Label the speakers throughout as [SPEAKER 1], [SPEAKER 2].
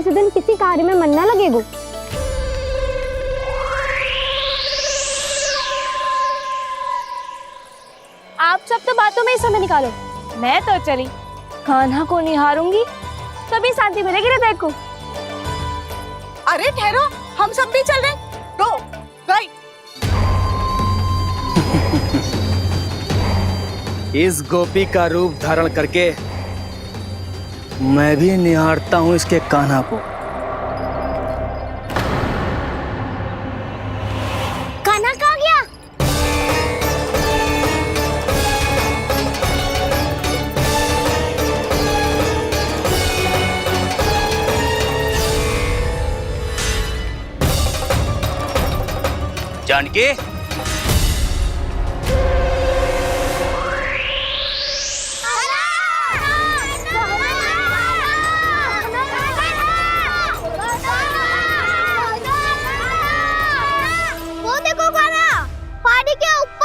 [SPEAKER 1] किसी दिन किसी कार्य में मन ना लगेगो।
[SPEAKER 2] आप सब तो बातों में ही समय निकालो, मैं तो चली। कान्हा को निहारूंगी तभी शांति मिलेगी हृदय को।
[SPEAKER 3] अरे ठहरो, हम सब भी चल रहे। रो गई।
[SPEAKER 4] इस गोपी का रूप धारण करके मैं भी निहारता हूं इसके कान्हा को।
[SPEAKER 1] कान्हा कहाँ गया?
[SPEAKER 4] जानकी,
[SPEAKER 1] वो देखो कान्हा, पहाड़ी के ऊपर।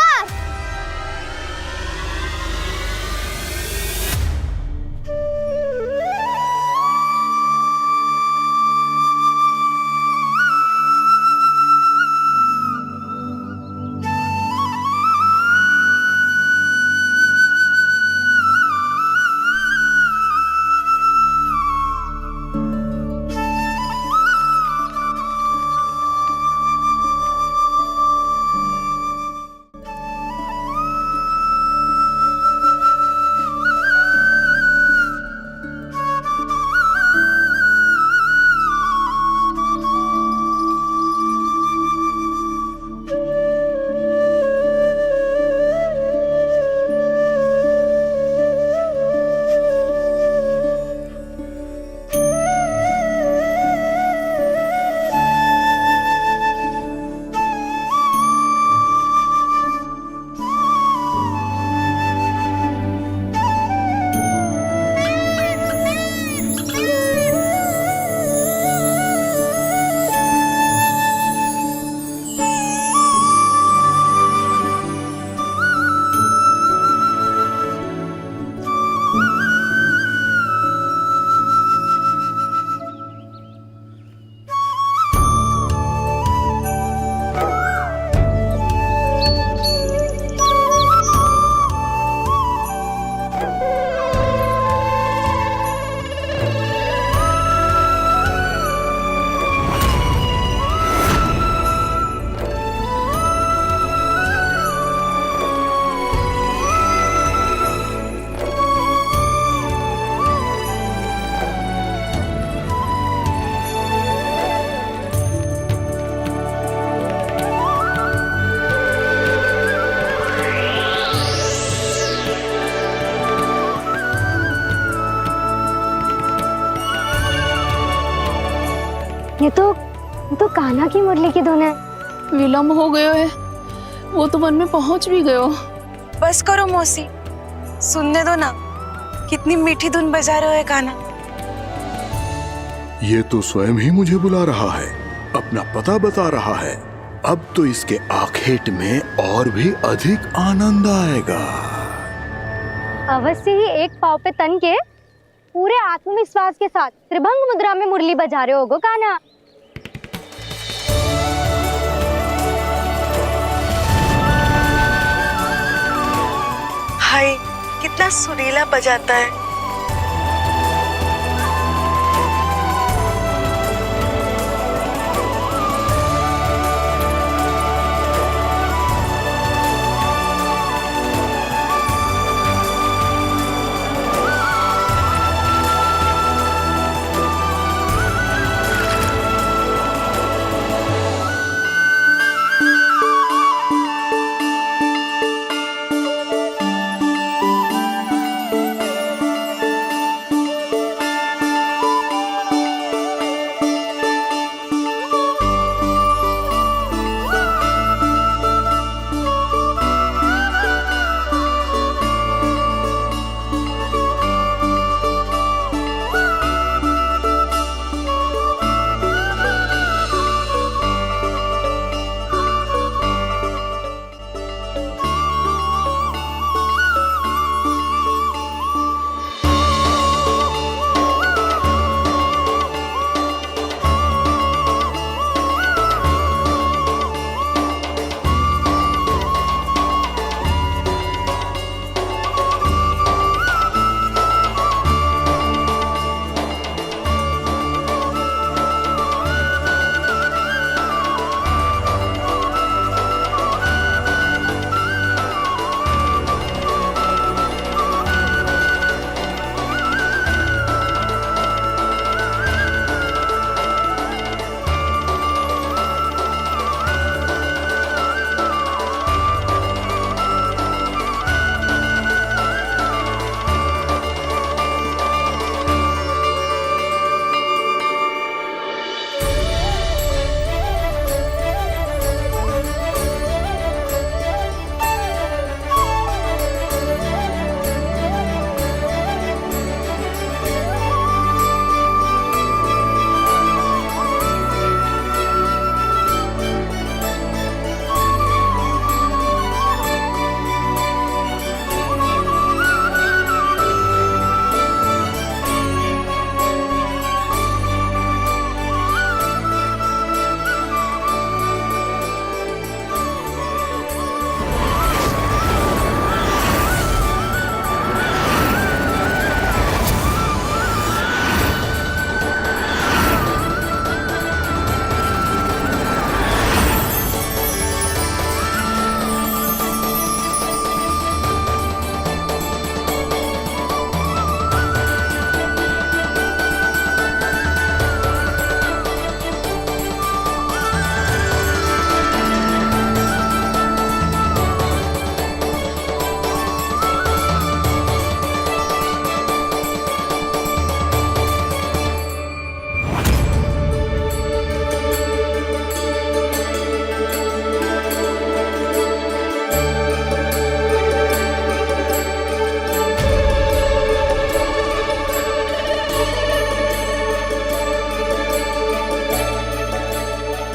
[SPEAKER 1] ये तो कान्हा की मुरली की धुन है।
[SPEAKER 2] विलम्ब हो गयो है, वो तो वन में पहुंच भी गयो।
[SPEAKER 5] बस करो मौसी, सुनने दो ना, कितनी मीठी धुन बजा रहे हो कान्हा।
[SPEAKER 6] ये तो स्वयं ही मुझे बुला रहा है, अपना पता बता रहा है। अब तो इसके आखेट में और भी अधिक आनंद आएगा।
[SPEAKER 1] अवश्य ही एक पाव पे तन के पूरे आत्मविश्वास के साथ त्रिभंग मुद्रा में मुरली बजा रहे होगो कान्हा।
[SPEAKER 5] हाय, कितना सुरीला बजाता है।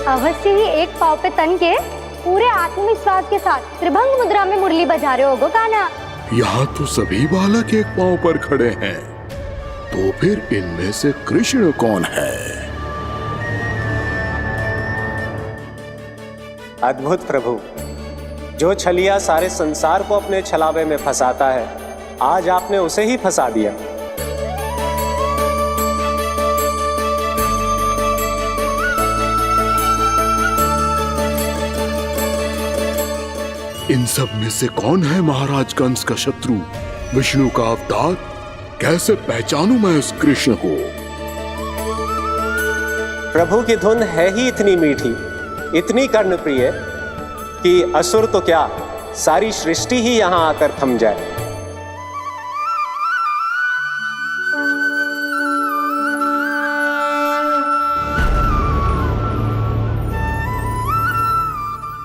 [SPEAKER 1] अवश्य ही एक पाव पे तन के पूरे आत्मविश्वास के साथ त्रिभंग मुद्रा में मुरली बजा रहे होगो कान्हा।
[SPEAKER 6] यहाँ तो सभी बालक एक पांव पर खड़े हैं, तो फिर इनमें से कृष्ण कौन है?
[SPEAKER 7] अद्भुत प्रभु, जो छलिया सारे संसार को अपने छलावे में फंसाता है, आज आपने उसे ही फंसा दिया।
[SPEAKER 6] इन सब में से कौन है महाराज कंस का शत्रु, विष्णु का अवतार? कैसे पहचानूं मैं उस कृष्ण को?
[SPEAKER 7] प्रभु की धुन है ही इतनी मीठी, इतनी कर्णप्रिय कि असुर तो क्या, सारी सृष्टि ही यहां आकर थम जाए।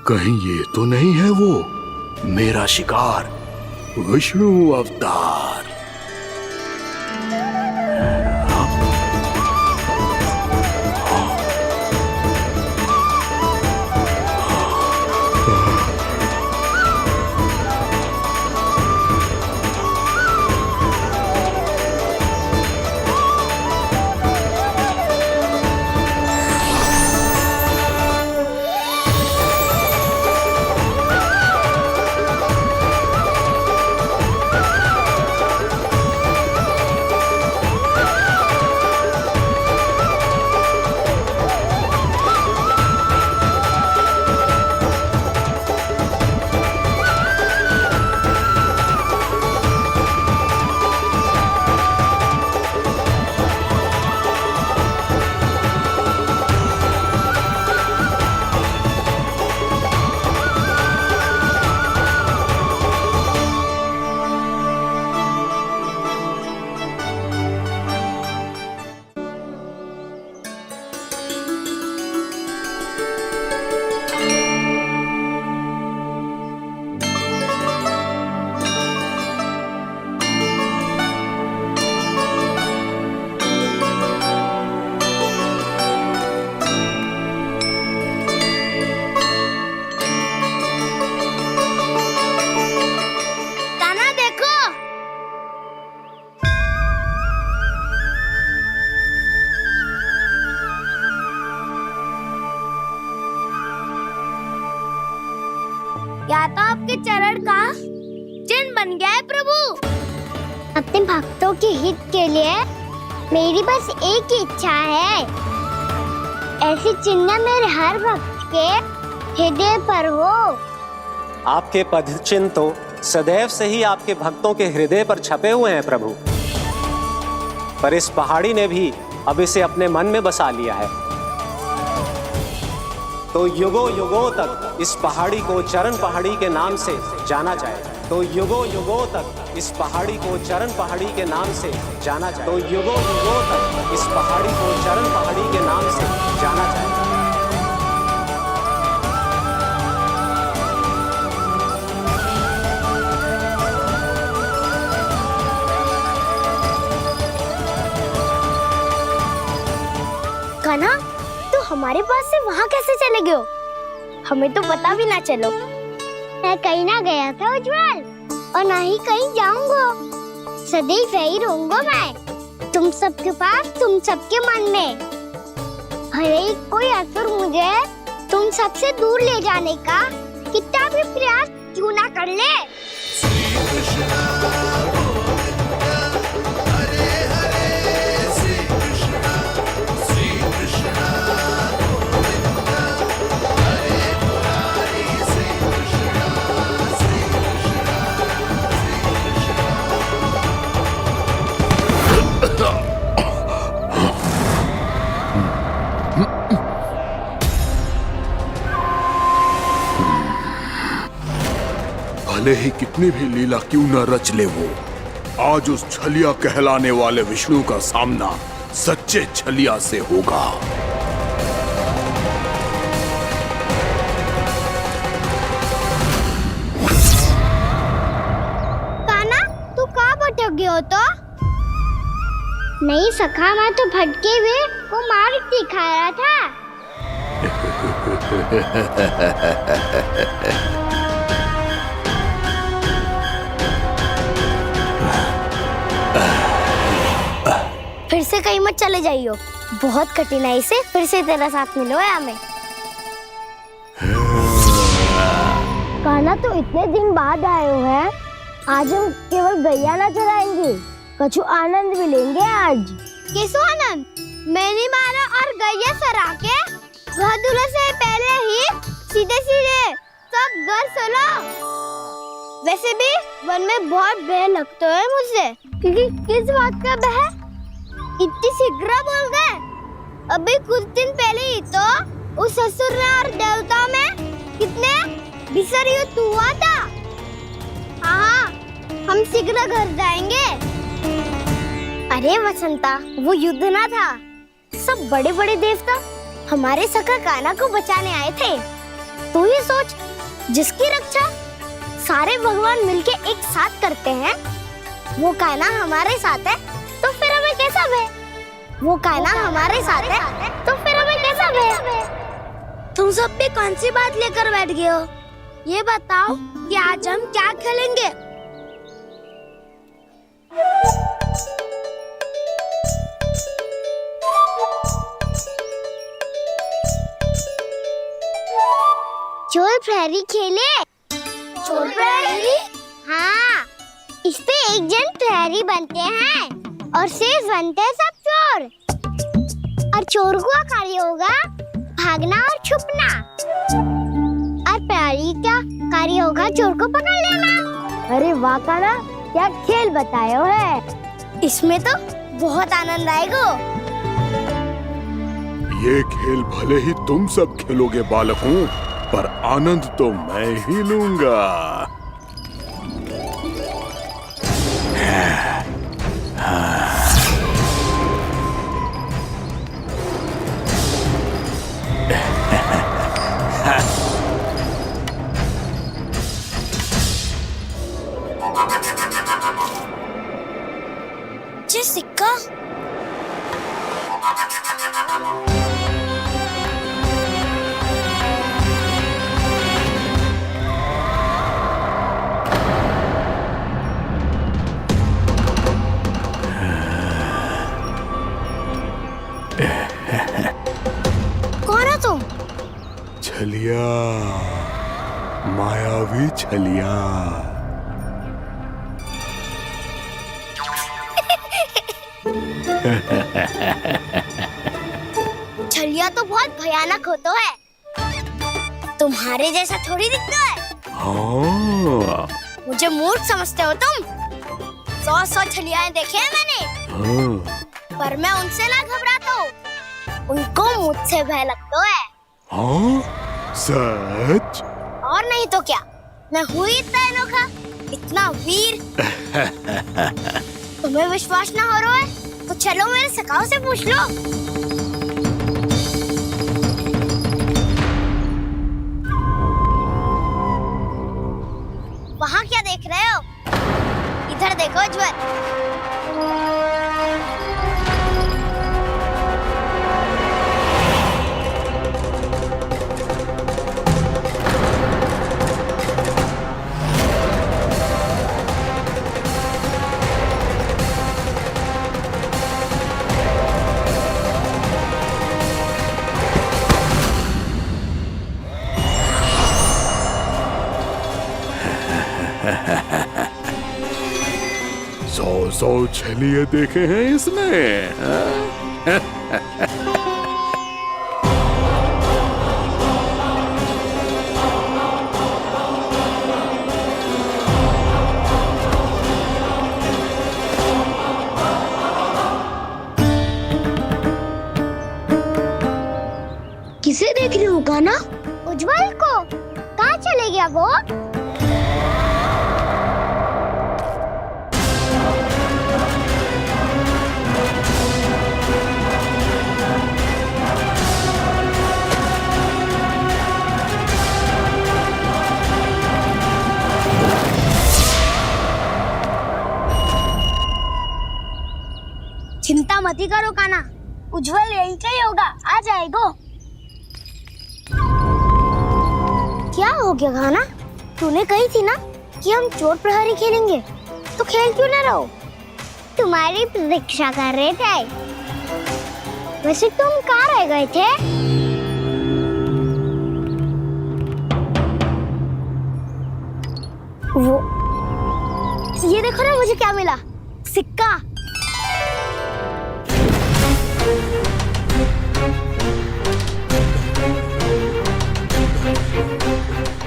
[SPEAKER 6] कहीं ये तो नहीं है वो मेरा शिकार, विष्णु अवतार?
[SPEAKER 8] या तो आपके चरण का चिन्ह बन गया है प्रभु। अपने भक्तों के हित के लिए मेरी बस एक ही इच्छा है, ऐसी चिन्ह मेरे हर भक्त के हृदय पर हो।
[SPEAKER 7] आपके पद चिन्ह तो सदैव से ही आपके भक्तों के हृदय पर छपे हुए हैं प्रभु, पर इस पहाड़ी ने भी अब इसे अपने मन में बसा लिया है। तो युगों युगों तक इस पहाड़ी को चरण पहाड़ी के नाम से जाना जाएगा। तो युगों युगों तक इस पहाड़ी को चरण पहाड़ी के नाम से जाना जाएगा। तो युगों युगों तक इस पहाड़ी को चरण पहाड़ी के नाम से जाना जाएगा।
[SPEAKER 8] कान्हा, तो हमारे पास से वहाँ कैसे चले गए हो? हमें तो पता भी ना चलो। मैं कहीं ना गया था उज्जवल, और ना ही कहीं जाऊंगा। सदैव यही रहूंगा मैं, तुम सबके पास, तुम सबके मन में। भले ही कोई असुर मुझे तुम सबसे दूर ले जाने का कितना भी प्रयास क्यों ना कर ले।
[SPEAKER 6] भले ही कितनी भी लीला क्यों न रच ले वो, आज उस छलिया कहलाने वाले विष्णु का सामना सच्चे छलिया से होगा।
[SPEAKER 8] कान्हा, तू कहाँ भटक गया हो तो? नहीं सखा, मैं तो भटके हुए को मार्ग दिखा रहा था। फिर से कहीं मत चले जाइयो, बहुत कठिनाई से फिर से तेरा साथ मिलो है हमें। कान्हा तो इतने दिन बाद आए हो हैं, आज हम केवल गैया ना चराएंगे, कछु आनंद भी लेंगे आज। कैसो आनंद? मैंने मारा और गैया चरा के घर दूल्हे से पहले ही सीधे सीधे सब घर चलो। वैसे भी वन में बहुत भय लगता है मुझसे, क्योंकि किस बात का भय? इतनी शीघ्र बोल गए। अभी कुछ दिन पहले ही तो उस ससुर ने और देवता में कितने भीषण युद्ध हुआ था। हाँ, हम शीघ्र घर जाएंगे। अरे वसंता, वो युद्ध ना था, सब बड़े बड़े देवता हमारे सखा कान्हा को बचाने आए थे। तू ये सोच, जिसकी रक्षा सारे भगवान मिलके एक साथ करते हैं, वो कान्हा हमारे साथ है, तो फिर हमें कैसा भय? वो कान्हा हमारे साथ है, तो फिर हमें कैसा भय? तुम सब भी कौन सी बात लेकर बैठ गए हो? ये बताओ कि आज हम क्या खेलेंगे? चोर प्रहरी खेले? चोर प्रहरी? हाँ, इसमें एक जन प्रहरी बनते हैं और शेष बनते हैं सब चोर। और चोर का कार्य होगा भागना और छुपना, और प्रहरी का कार्य होगा चोर को पकड़ लेना। अरे वाह कान्हा, क्या खेल बताए हो है। इसमें तो बहुत आनंद आएगा।
[SPEAKER 6] ये खेल भले ही तुम सब खेलोगे बालकों, पर आनंद तो मैं ही लूंगा।
[SPEAKER 8] जी सिक्का। कौन हो तुम?
[SPEAKER 6] छलिया, मायावी छलिया।
[SPEAKER 8] छलिया तो बहुत भयानक होता है, तुम्हारे जैसा थोड़ी दिखता है।
[SPEAKER 6] हाँ।
[SPEAKER 8] मुझे मूर्ख समझते हो तुम? 100 छलियाएं देखे हैं मैंने,
[SPEAKER 6] हाँ।
[SPEAKER 8] पर मैं उनसे ना घबराता हूँ, उनको मुझसे भय लगता है।
[SPEAKER 6] हाँ? सच?
[SPEAKER 8] और नहीं तो क्या, मैं हूँ इतना अनोखा, इतना वीर। तुम्हें विश्वास ना हो रहा है तो चलो मेरे सखाओं से पूछ लो। वहाँ क्या देख रहे हो? इधर देखो ज्वर।
[SPEAKER 6] सौ छलिए देखे हैं इसने।
[SPEAKER 8] किसे देख रही हूँ कान्हा? उज्जवल को। कहाँ चले गया वो? चिंता मत करो कान्हा, उज्जवल यहीं का ही होगा, आ जाएगा। क्या हो गया खाना? तूने कही थी ना कि हम चोर प्रहरी खेलेंगे, तो खेल क्यों ना रहो? तुम्हारी प्रतीक्षा कर रहे थे। वैसे तुम कहाँ रह गए थे? वो ये देखो ना, मुझे क्या मिला? सिक्का।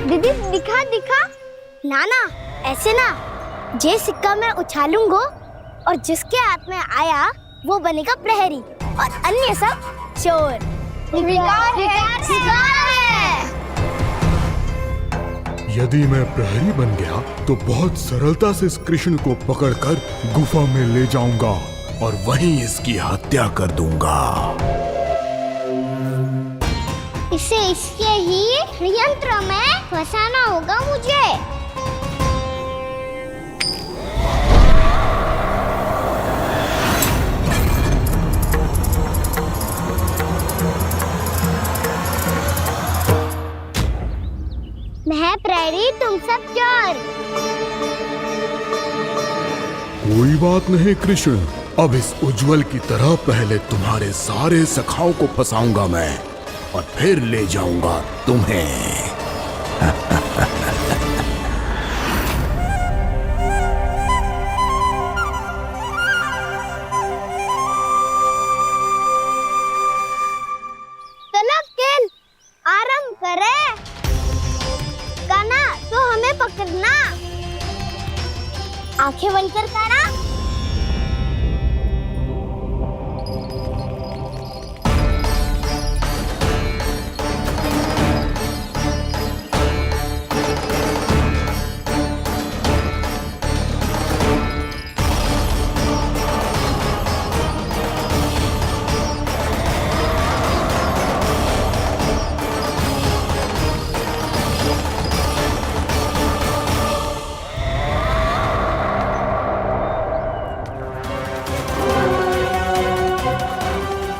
[SPEAKER 8] दीदी दिखा दिखा। ना ना, ऐसे ना। जे सिक्का मैं उछालूंगा और जिसके हाथ में आया वो बनेगा प्रहरी और अन्य सब चोर। शिकार है।
[SPEAKER 6] यदि मैं प्रहरी बन गया तो बहुत सरलता से इस कृष्ण को पकड़कर गुफा में ले जाऊंगा और वहीं इसकी हत्या कर दूंगा।
[SPEAKER 8] इसे इसके ही यंत्र में फंसाना होगा मुझे। मैं प्रहरी, तुम सब चोर।
[SPEAKER 6] कोई बात नहीं कृष्ण, अब इस उज्जवल की तरह पहले तुम्हारे सारे सखाओं को फंसाऊंगा मैं और फिर ले जाऊंगा तुम्हें।
[SPEAKER 8] चलो खेल आरंभ करें। काना, तो हमें पकड़ना। आंखें बंद कर काना।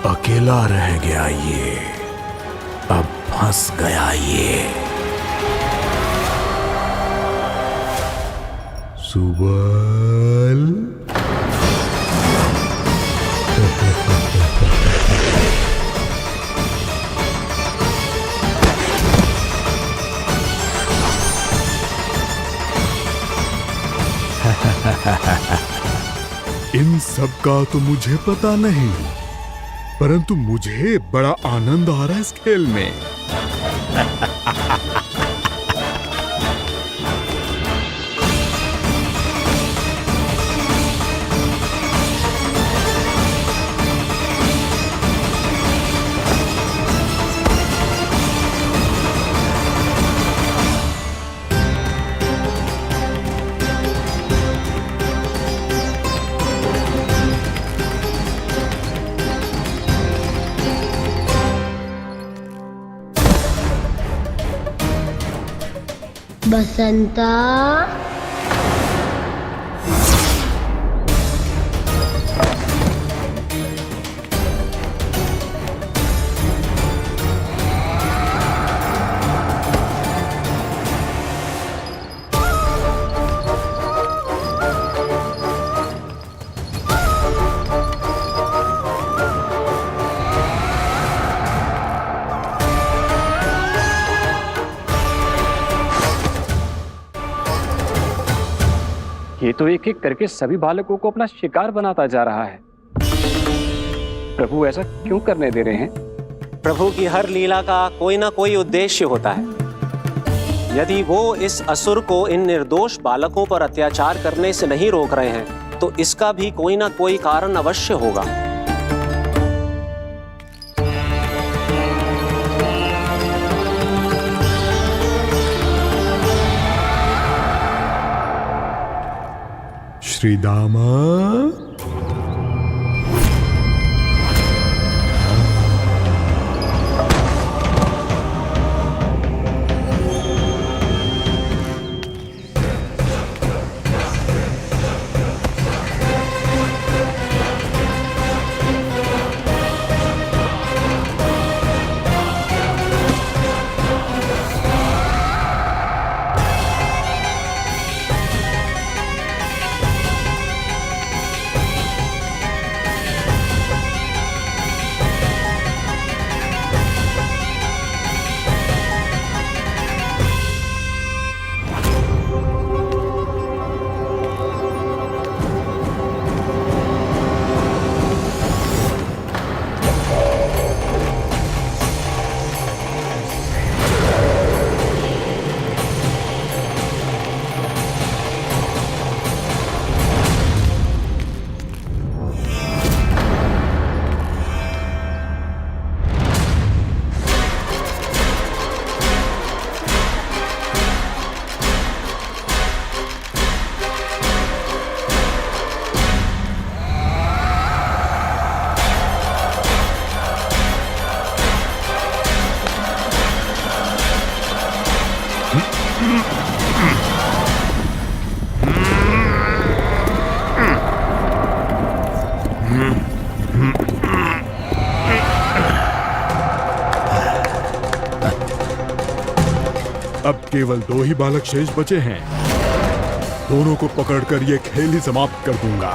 [SPEAKER 6] अकेला रह गया ये, अब फंस गया ये। सुबल। इन सब का तो मुझे पता नहीं, परंतु मुझे बड़ा आनंद आ रहा है इस खेल में।
[SPEAKER 8] बसंता।
[SPEAKER 9] ये तो एक एक करके सभी बालकों को अपना शिकार बनाता जा रहा है। प्रभु ऐसा क्यों करने दे रहे हैं?
[SPEAKER 7] प्रभु की हर लीला का कोई ना कोई उद्देश्य होता है। यदि वो इस असुर को इन निर्दोष बालकों पर अत्याचार करने से नहीं रोक रहे हैं तो इसका भी कोई ना कोई कारण अवश्य होगा।
[SPEAKER 6] श्री दामा। अब केवल 2 ही बालक शेष बचे हैं। दोनों को पकड़कर ये खेल ही समाप्त कर दूंगा।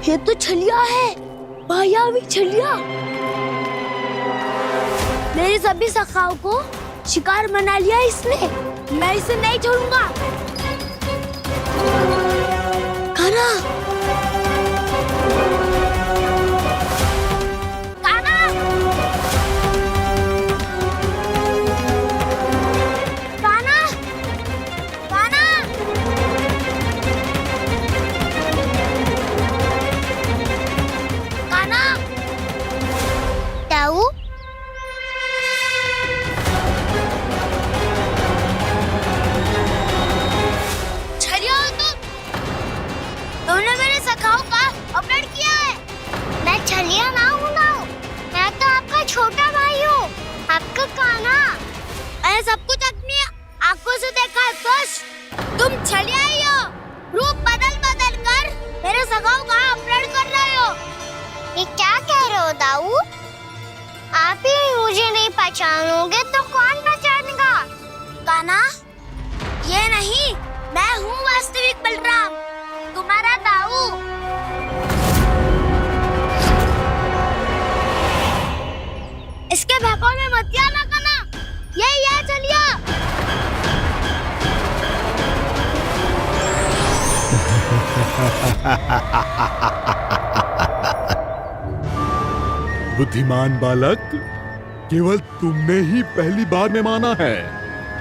[SPEAKER 8] ये तो छलिया है, मायावी छलिया। मेरे सभी सखाओं को शिकार बना लिया इसने। मैं इसे नहीं छोड़ूंगा। कान्हा, कान्हा, कान्हा, कान्हा। कान्हा, ताऊ, छलिया हो तुमने मेरे सखाओं का अपहरण किया है। मैं छलिया ना हूँ ना, मैं तो आपका छोटा भाई हूँ, आपका कान्हा। मैंने सब कुछ अपनी आंखों से देखा है। बस तुम छलिया ही हो, रूप बदल बदल कर मेरे सखाओं का अपहरण कर रहे हो। ये क्या कह रहे हो दाऊ? आप ही मुझे नहीं पहचानोगे तो कौन पहचानेगा? कान्हा, ये नहीं, मैं हूँ वास्तविक बलराम, तुम्हारा दाऊ। इसके भौकाल में मत आना कान्हा, ये चलिए।
[SPEAKER 6] बुद्धिमान बालक, केवल तुमने ही पहली बार में माना है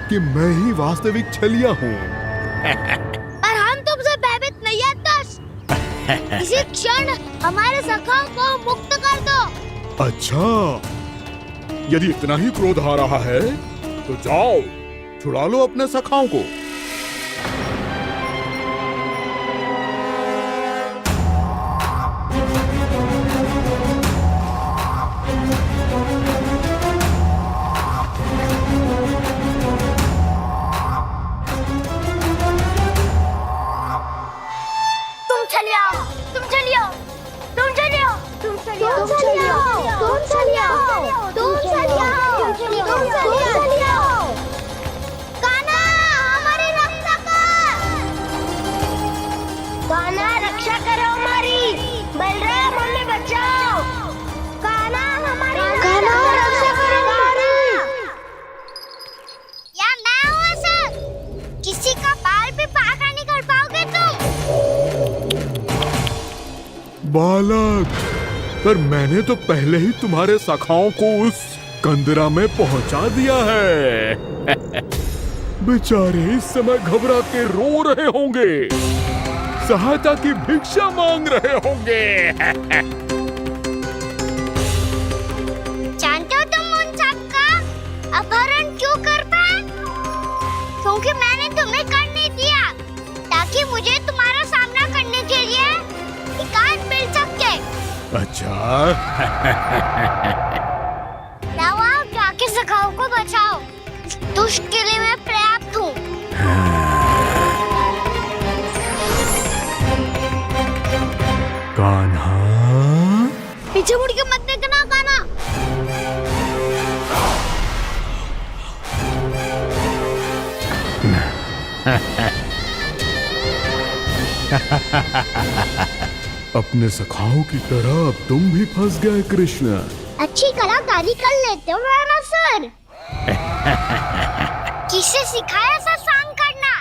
[SPEAKER 6] कि मैं ही वास्तविक छलिया हूँ।
[SPEAKER 8] पर हम तुमसे भयभीत नहीं है दस। इसी क्षण हमारे सखाओं को मुक्त कर दो।
[SPEAKER 6] अच्छा, यदि इतना ही क्रोध आ रहा है तो जाओ, छुड़ा लो अपने सखाओं को। बालक, पर मैंने तो पहले ही तुम्हारे सखाओं को उस कंदरा में पहुंचा दिया है। बेचारे इस समय घबरा के रो रहे होंगे, सहायता की भिक्षा मांग रहे होंगे।
[SPEAKER 8] जानते हो तुम उन सबका अपहरण क्यों कर पाए? क्योंकि मैंने तुम्हें कर नहीं दिया, ताकि मुझे तुम्हारा सामना करने के लिए एकांत मिल सके।
[SPEAKER 6] अच्छा।
[SPEAKER 8] जाओ, आप जाके सखाओं को बचाओ। इस दुष्ट के लिए मैं पर्याप्त हूँ।
[SPEAKER 6] कान्हा,
[SPEAKER 8] पीछे मुड़ के मत देखना कान्हा।
[SPEAKER 6] अपने सखाओं की तरह अब तुम भी फंस गए कृष्ण।
[SPEAKER 8] अच्छी कलाकारी कर लेते हो मेरा सर। किसे सिखाया ऐसा स्वांग करना?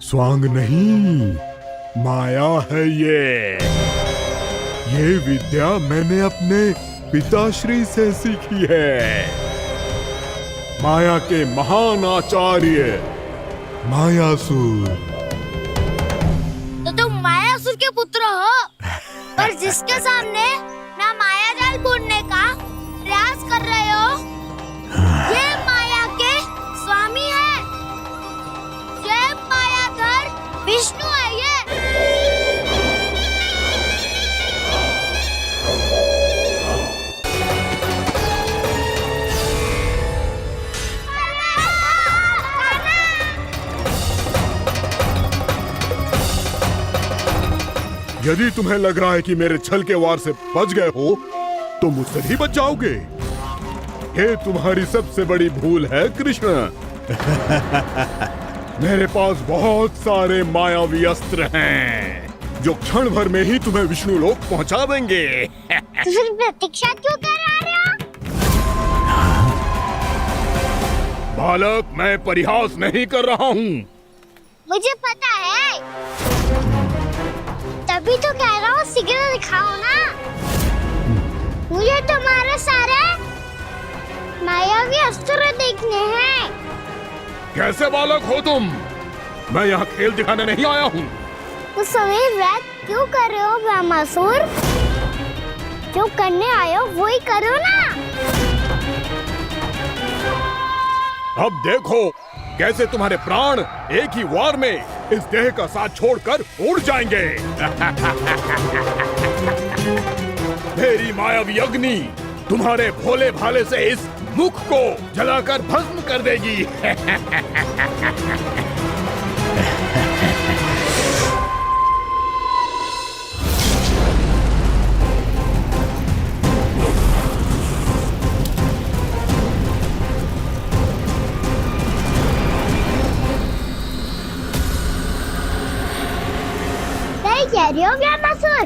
[SPEAKER 6] स्वांग नहीं, माया है ये विद्या मैंने अपने पिताश्री से सीखी है। माया के महान आचार्य मायासुर।
[SPEAKER 8] तो तुम मायासुर के पुत्र हो, पर जिसके सामने ना माया जाल बुनने का प्रयास कर रहे हो, ये माया के स्वामी है।
[SPEAKER 6] यदि तुम्हें लग रहा है कि मेरे छल के वार से बच गए हो तो मुझसे भी बच जाओगे। ये तुम्हारी सबसे बड़ी भूल है कृष्ण। मेरे पास बहुत सारे मायावी अस्त्र हैं जो क्षण भर में ही तुम्हें विष्णु लोक पहुंचा देंगे।
[SPEAKER 8] तो फिर प्रतीक्षा क्यों कर रहे हो?
[SPEAKER 6] बालक, मैं परिहास नहीं कर रहा हूँ।
[SPEAKER 8] मुझे पता है, तभी तो कह रहा हूँ शीघ्र दिखाओ ना। मुझे तुम्हारे सारे मायावी अस्त्र देखने हैं।
[SPEAKER 6] कैसे बालक हो तुम? मैं यहाँ खेल दिखाने नहीं आया हूँ।
[SPEAKER 8] उस समय व्रत क्यों कर रहे हो ब्रह्मासुर? जो करने आए हो वो ही करो ना।
[SPEAKER 6] अब देखो कैसे तुम्हारे प्राण एक ही वार में इस देह का साथ छोड़कर उड़ जाएंगे। मेरी मायावी अग्नि तुम्हारे भोले भाले से इस मुख को जलाकर भस्म कर देगी।
[SPEAKER 8] सही कह रही हो ब्रह्मासुर।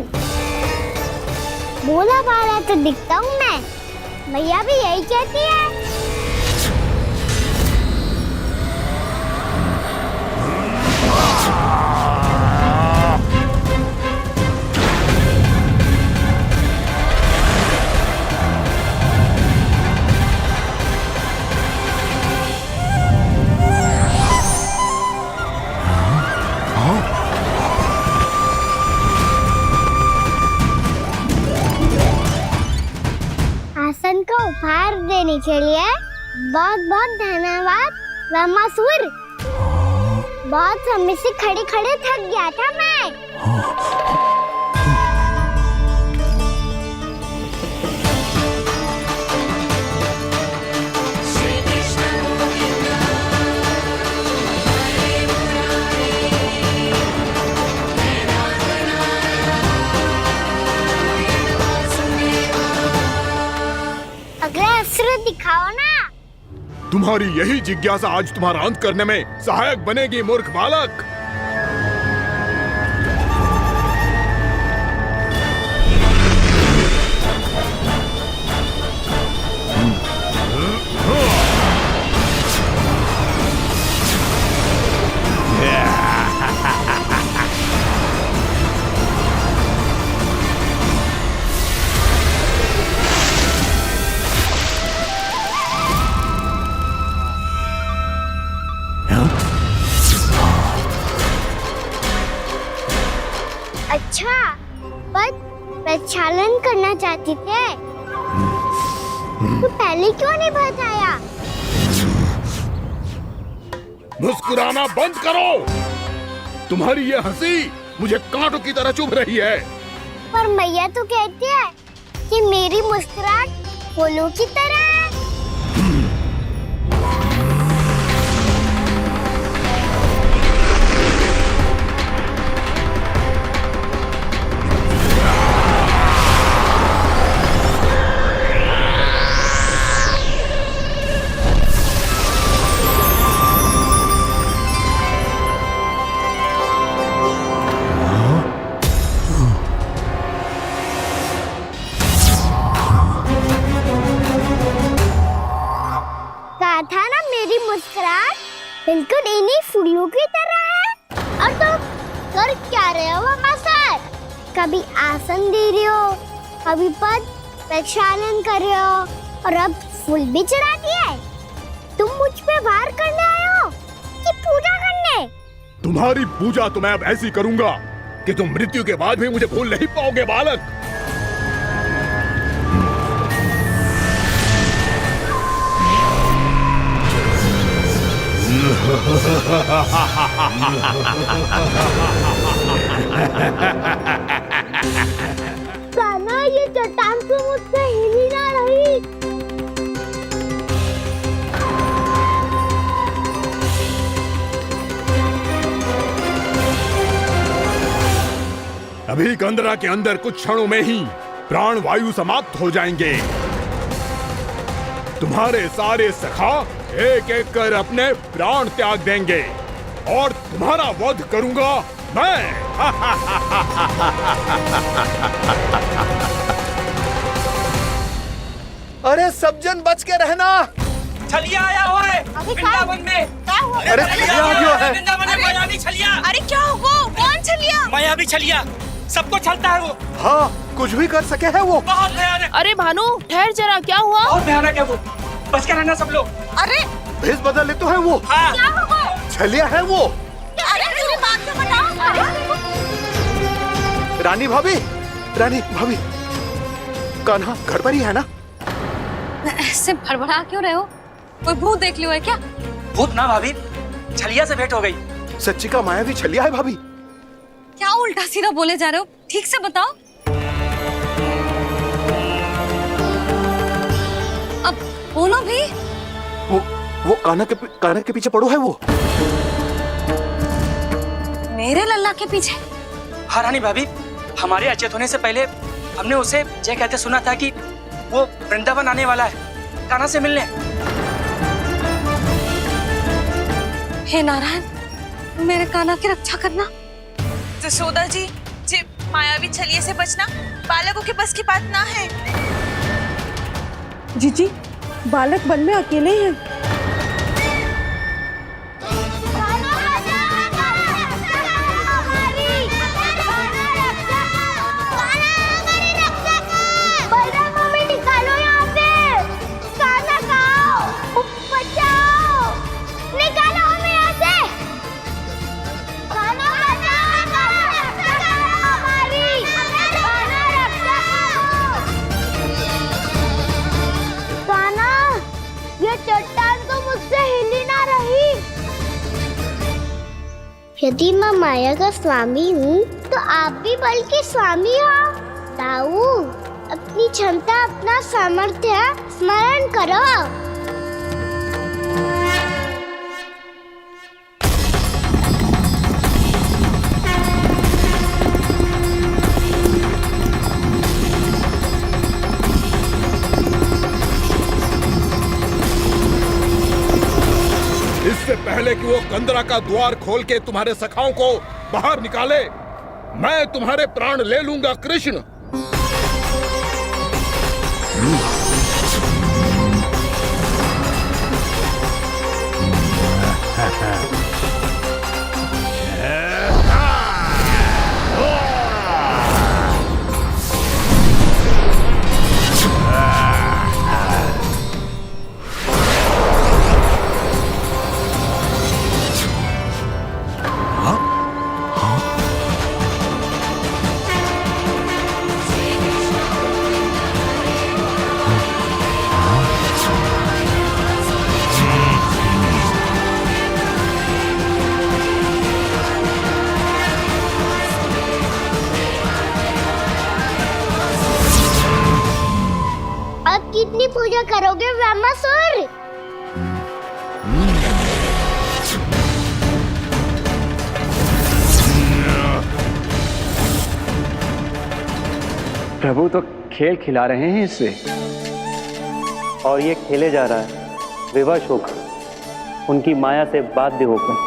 [SPEAKER 8] भोला भाला तो दिखता हूँ मैं, भैया भी यही कहती है। आसन को उपहार देने के लिए बहुत बहुत धन्यवाद ब्रह्मासुर। बहुत समय से खड़े खड़े थक गया था मैं। अगला अस्त्र दिखाओ ना।
[SPEAKER 6] तुम्हारी यही जिज्ञासा आज तुम्हारा अंत करने में सहायक बनेगी मूर्ख बालक।
[SPEAKER 8] अच्छा, पर प्रक्षालन करना चाहती थे तो पहले क्यों नहीं बताया?
[SPEAKER 6] मुस्कुराना बंद करो। तुम्हारी ये हंसी मुझे कांटों की तरह चुभ रही है।
[SPEAKER 8] पर मैया तो कहती है कि मेरी मुस्कुराहट फूलों की तरह है। कहा था ना मेरी मुस्कुराहट बिल्कुल इन्हीं फूलों की तरह है। और तुम कर क्या रहे हो मास्टर? कभी आसन दे रहे हो, कभी पद प्रक्षालन कर रहे हो और अब फूल भी चढ़ा दिए। तुम मुझ पे वार करने आए हो कि पूजा करने?
[SPEAKER 6] तुम्हारी पूजा तो मैं अब ऐसी करूंगा कि तुम मृत्यु के बाद भी मुझे भूल नहीं पाओगे बालक।
[SPEAKER 8] कान्हा, ये चट्टान तो मुझसे हिल ही ना रही।
[SPEAKER 6] अभी कंदरा के अंदर कुछ क्षणों में ही प्राण वायु समाप्त हो जाएंगे। तुम्हारे सारे सखा एक एक कर अपने प्राण त्याग देंगे और तुम्हारा वध करूंगा मैं।
[SPEAKER 10] अरे सब जन बच के रहना।
[SPEAKER 11] छलिया आया हुआ है वृंदावन में।
[SPEAKER 10] अरे छलिया आ गया है।
[SPEAKER 11] वृंदावन में मायावी छलिया।
[SPEAKER 5] अरे क्या हुआ? कौन छलिया?
[SPEAKER 11] मायावी छलिया, सबको छलता है वो।
[SPEAKER 10] हाँ, कुछ भी कर सके है वो।
[SPEAKER 11] बहुत भयानक।
[SPEAKER 2] अरे भानु ठहर जरा, क्या हुआ?
[SPEAKER 11] बहुत भयानक है वो, बच के रहना सब लोग।
[SPEAKER 3] अरे
[SPEAKER 10] भेष बदल ले तो है वो।
[SPEAKER 11] हाँ।
[SPEAKER 3] क्या हुआ?
[SPEAKER 10] छलिया है वो।
[SPEAKER 3] अरे पूरी बात तो बताओ।
[SPEAKER 10] रानी भाभी, रानी भाभी, कान्हा घर पर ही है ना?
[SPEAKER 1] ऐसे भड़बड़ा क्यों रहे हो? कोई भूत देख लियो है क्या?
[SPEAKER 11] भूत ना भाभी, छलिया से भेंट हो गई।
[SPEAKER 10] सच्ची का मायावी छलिया है भाभी।
[SPEAKER 1] क्या उल्टा सीधा बोले जा रहे हो? ठीक से बताओ। अब बोलो भी।
[SPEAKER 10] वो कान्हा के पीछे पड़ो है वो।
[SPEAKER 1] मेरे लल्ला के पीछे?
[SPEAKER 11] हाँ रानी भाभी, हमारे अचेत होने से पहले हमने उसे ये कहते सुना था कि वो वृंदावन आने वाला है कान्हा से मिलने।
[SPEAKER 1] हे नारायण, मेरे कान्हा की रक्षा करना।
[SPEAKER 5] जसोदा जी, मायावी छलिए से बचना बालकों के बस की बात ना है।
[SPEAKER 2] जीजी, बालक वन में अकेले हैं।
[SPEAKER 8] चट्टान तो मुझसे हिली ना रही। यदि मैं माया का स्वामी हूँ तो आप भी बल के स्वामी हो। ताऊ, अपनी क्षमता, अपना सामर्थ्य स्मरण करो।
[SPEAKER 6] इससे पहले कि वो कंदरा का द्वार खोल के तुम्हारे सखाओं को बाहर निकाले, मैं तुम्हारे प्राण ले लूंगा कृष्ण।
[SPEAKER 8] कितनी पूजा करोगे ब्रह्मासुर?
[SPEAKER 9] प्रभु तो खेल खिला रहे हैं इससे,
[SPEAKER 7] और ये खेले जा रहा है विवश होकर, उनकी माया से बाध्य होकर।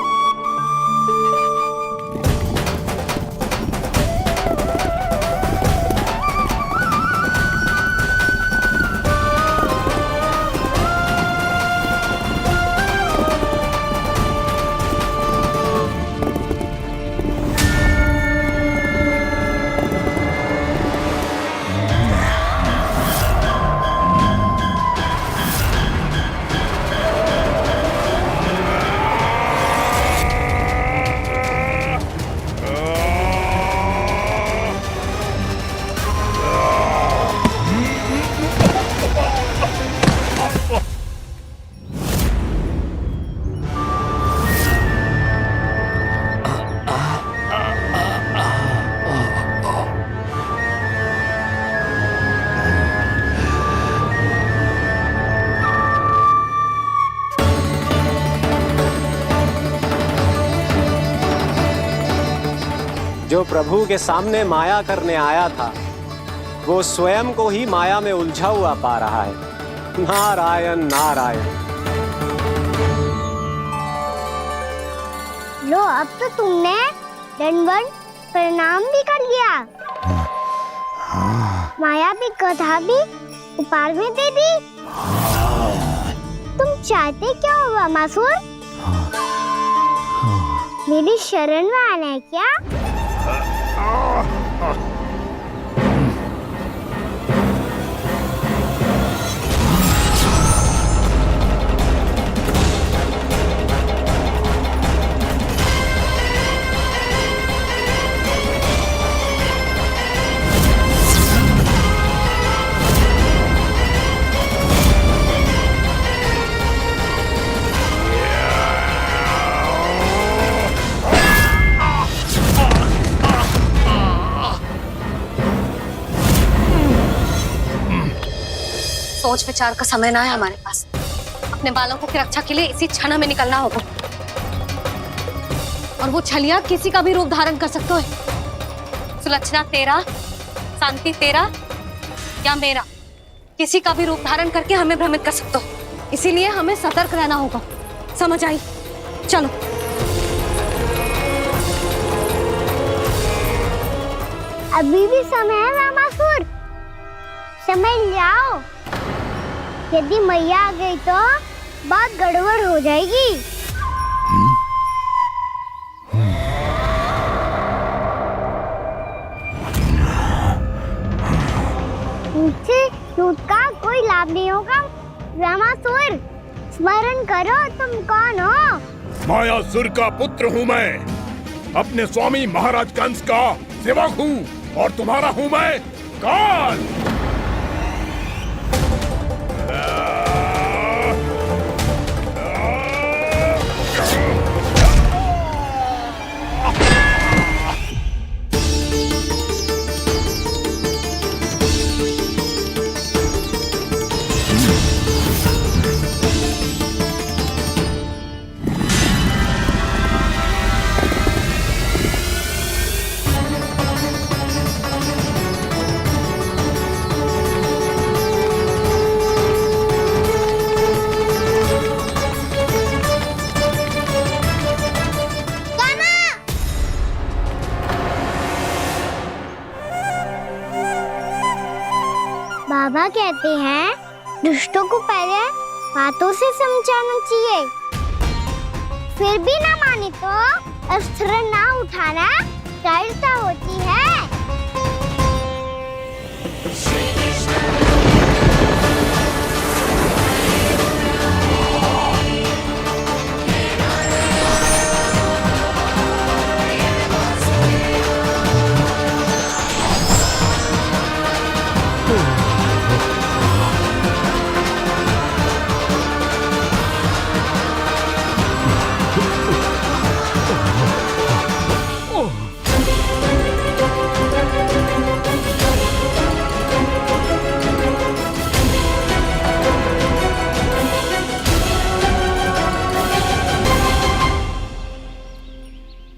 [SPEAKER 7] जो प्रभु के सामने माया करने आया था वो स्वयं को ही माया में उलझा हुआ पा रहा है। नारायण नारायण।
[SPEAKER 8] लो अब तो तुमने दंडवत प्रणाम भी कर लिया, माया भी कथा भी उपहार में दे दी। तुम चाहते क्या हो वामासुर? मेरी शरण में आना है क्या?
[SPEAKER 1] सोच विचार का समय ना है हमारे पास। अपने बालकों की रक्षा के लिए इसी क्षण में निकलना होगा। और वो छलिया किसी का भी रूप धारण कर सकते हो। सुलक्षणा तेरा, शांति तेरा या मेरा, किसी का भी रूप धारण करके हमें भ्रमित कर सकते हो। इसीलिए हमें सतर्क रहना होगा। समझ आई? चलो।
[SPEAKER 8] अभी भी समय है वामासुर, समय लाओ। यदि मैया आ गई तो बात गड़बड़ हो जाएगी। मुझसे झूठ का कोई लाभ नहीं होगा। वामासुर, स्मरण करो तुम कौन हो?
[SPEAKER 6] मायासुर का पुत्र हूँ मैं, अपने स्वामी महाराज कंस का सेवक हूँ, और तुम्हारा हूँ मैं काल। बाबा कहते हैं दुष्टों को पहले बातों से समझाना चाहिए, फिर भी ना माने तो अस्त्र ना उठाना दृढ़ता होती है।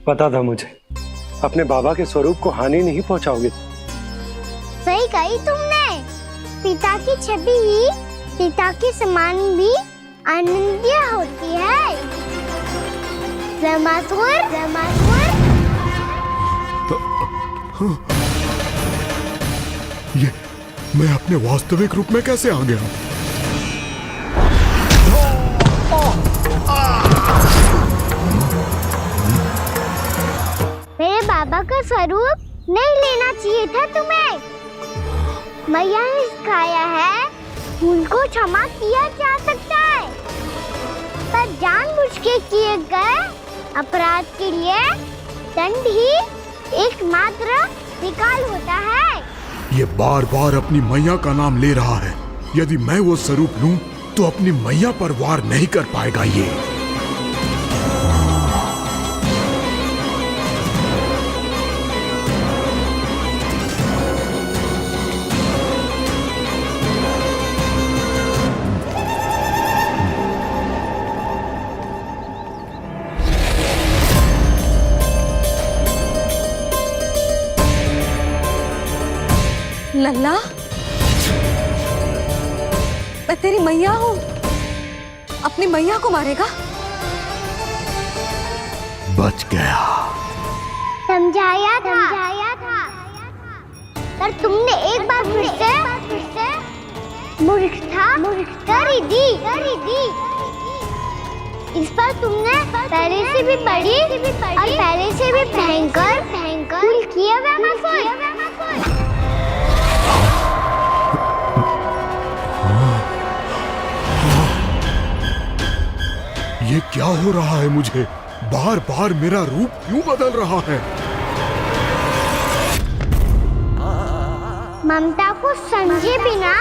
[SPEAKER 7] पता था मुझे, अपने बाबा के स्वरूप को हानि नहीं पहुंचाओगे।
[SPEAKER 8] सही कही तुमने। पिता की छवि ही पिता के समान भी आनंदीय होती है। वामासुर, वामासुर।
[SPEAKER 6] ये मैं अपने वास्तविक रूप में कैसे आ गया?
[SPEAKER 8] मेरे बाबा का स्वरूप नहीं लेना चाहिए था तुम्हें। मैया ने सिखाया है भूल को क्षमा किया जा सकता है, पर जानबूझ के किए गए अपराध के लिए दंड ही एकमात्र विकल्प होता है।
[SPEAKER 6] ये बार बार अपनी मैया का नाम ले रहा है। यदि मैं वो स्वरूप लूं तो अपनी मैया पर वार नहीं कर पाएगा ये।
[SPEAKER 1] लल्ला, मैं तेरी मैया हूँ, अपनी मैया को मारेगा?
[SPEAKER 6] बच गया।
[SPEAKER 8] समझाया था पर तुमने एक बार फिर से मूर्खता कर ही दी। इस पर तुमने पहले से भी बड़ी और पहले से भी भयंकर भूल किया वैमासुर।
[SPEAKER 6] ये क्या हो रहा है मुझे? बार बार मेरा रूप क्यों बदल रहा है?
[SPEAKER 8] ममता को समझे बिना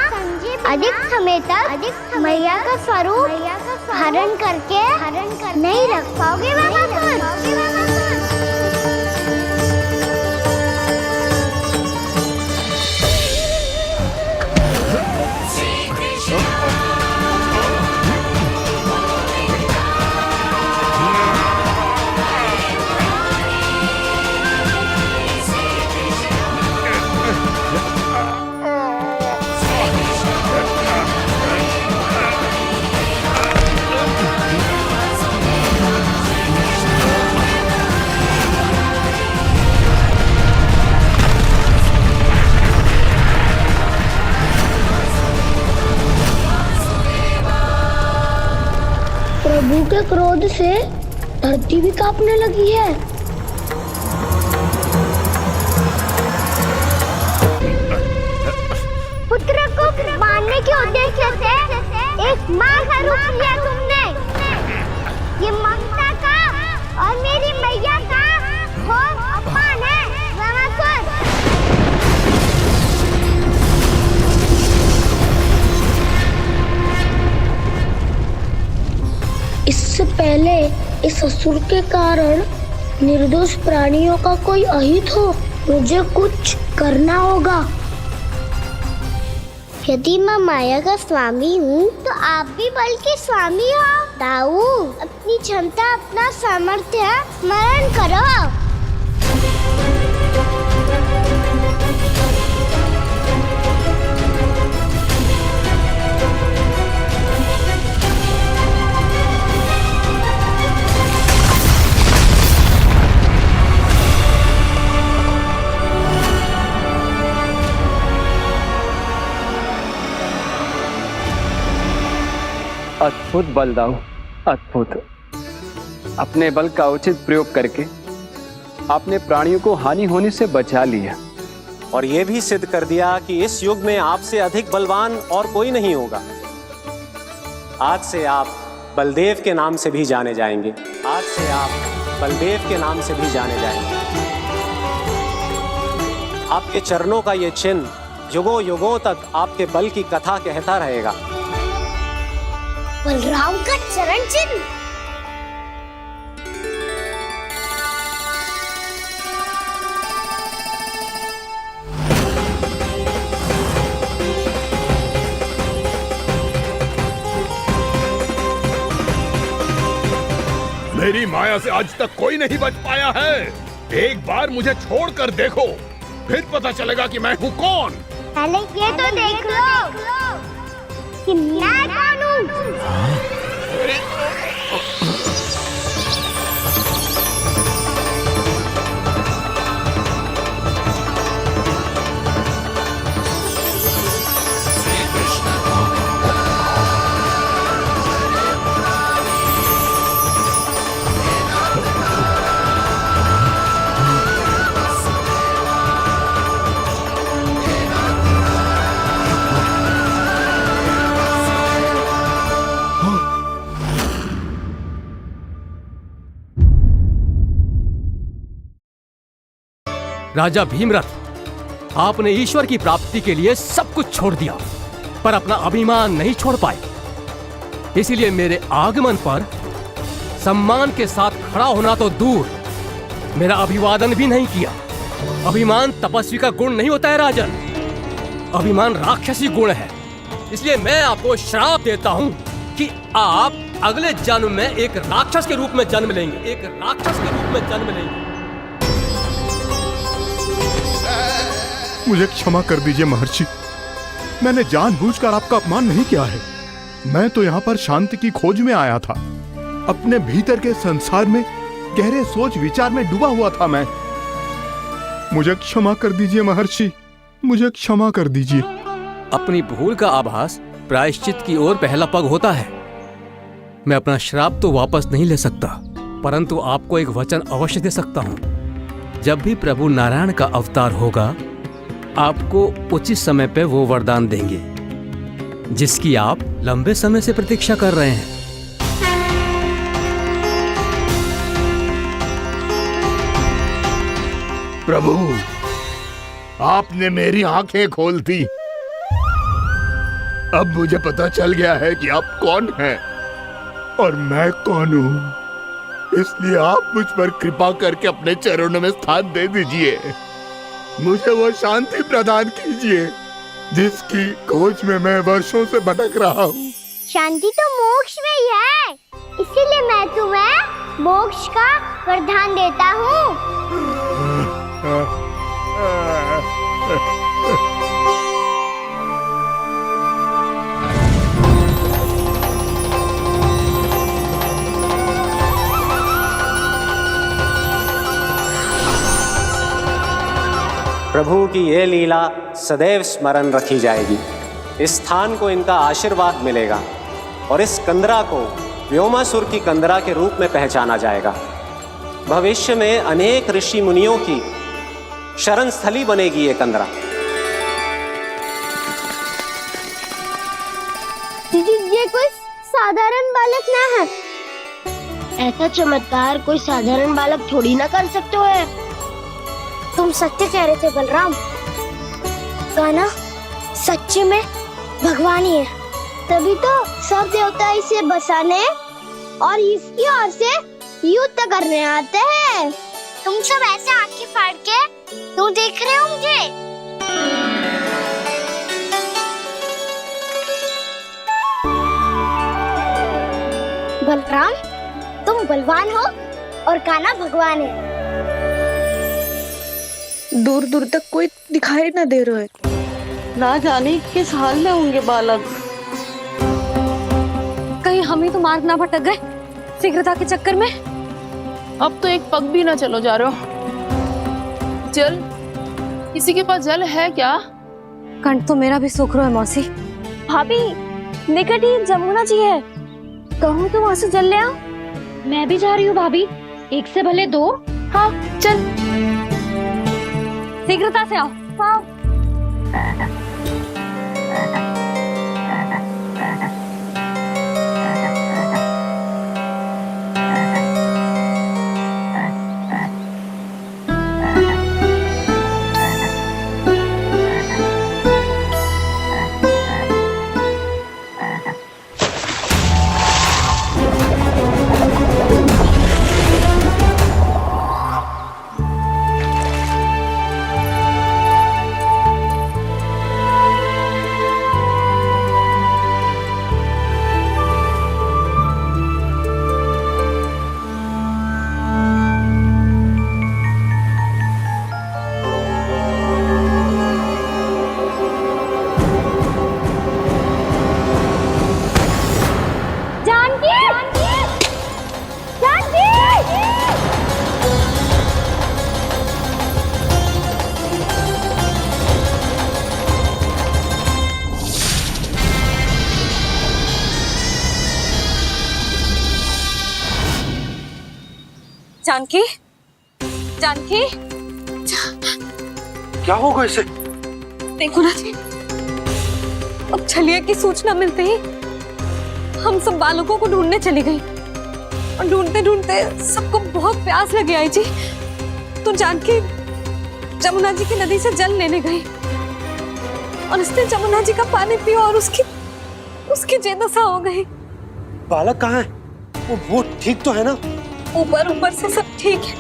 [SPEAKER 8] अधिक समय तक मैया का स्वरूप धारण करके नहीं रख पाओगे वैमासुर। प्रभु के क्रोध से धरती भी कांपने लगी है। पुत्र को मारने के उद्देश्य से एक माँ का रूप लिया तुमने। ये ममता का और मेरी मैया का घोर अपमान है वैमासुर। इससे पहले इस असुर के कारण निर्दोष प्राणियों का कोई अहित हो, मुझे कुछ करना होगा। यदि मैं माया का स्वामी हूँ तो आप भी बल के स्वामी हो। दाऊ, अपनी क्षमता अपना सामर्थ्य स्मरण करो।
[SPEAKER 9] अद्भुत बलदाऊ, अद्भुत। अपने बल का उचित प्रयोग करके आपने प्राणियों को हानि होने से बचा लिया
[SPEAKER 7] और ये भी सिद्ध कर दिया कि इस युग में आपसे अधिक बलवान और कोई नहीं होगा। आज से आप बलदेव के नाम से भी जाने जाएंगे। आज से आप बलदेव के नाम से भी जाने जाएंगे। आपके चरणों का ये चिन्ह युगों युगों तक आपके बल की कथा कहता रहेगा।
[SPEAKER 8] बलराम का चरण चिन्ह।
[SPEAKER 6] मेरी माया से आज तक कोई नहीं बच पाया है। एक बार मुझे छोड़कर देखो, फिर पता चलेगा कि मैं हूँ कौन।
[SPEAKER 8] पहले ये तो देख लो कि मैं कौन हूँ।
[SPEAKER 12] राजा भीमरथ, आपने ईश्वर की प्राप्ति के लिए सब कुछ छोड़ दिया, पर अपना अभिमान नहीं छोड़ पाए। इसीलिए मेरे आगमन पर सम्मान के साथ खड़ा होना तो दूर, मेरा अभिवादन भी नहीं किया। अभिमान तपस्वी का गुण नहीं होता है राजन, अभिमान राक्षसी गुण है। इसलिए मैं आपको श्राप देता हूं कि आप अगले जन्म में एक राक्षस के रूप में जन्म लेंगे, एक राक्षस के रूप में जन्म लेंगे।
[SPEAKER 6] मुझे क्षमा कर दीजिए महर्षि। मैंने जानबूझकर आपका अपमान नहीं किया है। मैं तो यहाँ पर शांति की खोज में आया था। अपने भीतर के संसार में गहरे सोच विचार में डूबा हुआ था मैं। मुझे क्षमा कर दीजिए महर्षि, मुझे क्षमा कर दीजिए।
[SPEAKER 12] अपनी भूल का आभास प्रायश्चित की ओर पहला पग होता है। मैं अपना श्राप तो वापस नहीं ले सकता, परंतु आपको एक वचन अवश्य दे सकता हूं। जब भी प्रभु नारायण का अवतार होगा, आपको उचित समय पे वो वरदान देंगे जिसकी आप लंबे समय से प्रतीक्षा कर रहे हैं।
[SPEAKER 6] प्रभु, आपने मेरी आंखें खोल दी। अब मुझे पता चल गया है कि आप कौन हैं और मैं कौन हूं। इसलिए आप मुझ पर कृपा करके अपने चरणों में स्थान दे दीजिए। मुझे वो शांति प्रदान कीजिए जिसकी खोज में मैं वर्षों से भटक रहा हूँ।
[SPEAKER 8] शांति तो मोक्ष में ही है, इसीलिए मैं तुम्हें मोक्ष का वरदान देता हूँ।
[SPEAKER 7] प्रभु की ये लीला सदैव स्मरण रखी जाएगी। इस स्थान को इनका आशीर्वाद मिलेगा और इस कंदरा को व्योमासुर की कंदरा के रूप में पहचाना जाएगा। भविष्य में अनेक ऋषि मुनियों की शरण स्थली बनेगी ये कंदरा।
[SPEAKER 8] दीदी, ये कोई साधारण बालक ना है। ऐसा चमत्कार कोई साधारण बालक थोड़ी ना कर सकते हो। तुम सत्य कह रहे थे बलराम। कान्हा सच्ची में भगवान ही है, तभी तो सब देवता इसे बसाने और इसकी ओर से युद्ध करने आते हैं। तुम सब ऐसे आंखें फाड़ के क्यों देख रहे हो मुझे? बलराम, तुम बलवान हो और कान्हा भगवान है।
[SPEAKER 5] दूर दूर तक कोई दिखाई ना दे रहा है।
[SPEAKER 3] ना जाने किस हाल में होंगे बालक।
[SPEAKER 1] कहीं हम ही तो मार्ग ना भटक गए शीघ्रता के चक्कर में।
[SPEAKER 2] अब तो एक पग भी ना चलो जा रहे हो। जल, किसी के पास जल है क्या?
[SPEAKER 1] कंठ तो मेरा भी सूख रहा है मौसी।
[SPEAKER 2] भाभी, निकट ही जमुना जी है, कहूँ तो वहाँ से जल ले आओ।
[SPEAKER 1] मैं भी जा रही हूँ भाभी, एक से भले दो।
[SPEAKER 2] हाँ चल,
[SPEAKER 1] शीघ्रता से आओ।
[SPEAKER 2] हाँ।
[SPEAKER 1] जानकी, जानकी,
[SPEAKER 10] क्या होगा इसे?
[SPEAKER 1] देखो ना जी, अब छलिया की सूचना मिलते ही हम सब बालकों को ढूंढने चली गई और ढूंढते ढूंढते सबको बहुत प्यास लगी आई जी। तो जानकी जमुना जी की नदी से जल लेने गई और उसने जमुना जी का पानी पिया और उसकी जेदशा हो गई।
[SPEAKER 7] बालक कहाँ है? वो ठीक तो है ना?
[SPEAKER 1] ऊपर ऊपर से सब ठीक है,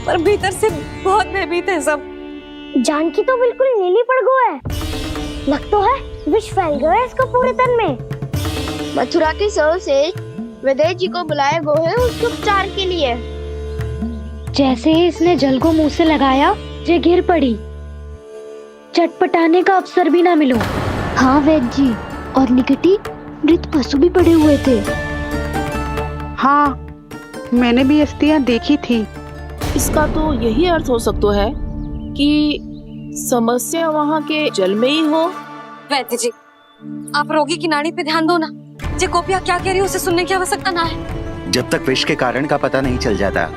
[SPEAKER 1] पर भीतर से बहुत भयभीत है सब।
[SPEAKER 8] जानकी तो बिल्कुल नीली पड़ गया है। लग तो है विष फैल गया है इसको पूरे तन में। मथुरा के सर्वश्रेष्ठ विदेह जी को बुलाए गए हैं उसके उपचार के लिए।
[SPEAKER 1] जैसे ही इसने जल को मुंह से लगाया, ये गिर पड़ी
[SPEAKER 2] चटपटाने का अवसर भी ना मिलो। हाँ वैद्य जी, और निकटी मृत पशु भी पड़े हुए थे।
[SPEAKER 3] हाँ, मैंने भी अस्थियां देखी थी।
[SPEAKER 13] इसका तो यही अर्थ हो सकता है कि समस्या वहाँ के जल में ही हो।
[SPEAKER 1] वैद्य जी, आप रोगी की नाड़ी पे ध्यान दो ना। जे गोपिया क्या कह रही है उसे सुनने की आवश्यकता ना है।
[SPEAKER 10] जब तक विष के कारण का पता नहीं चल जाता,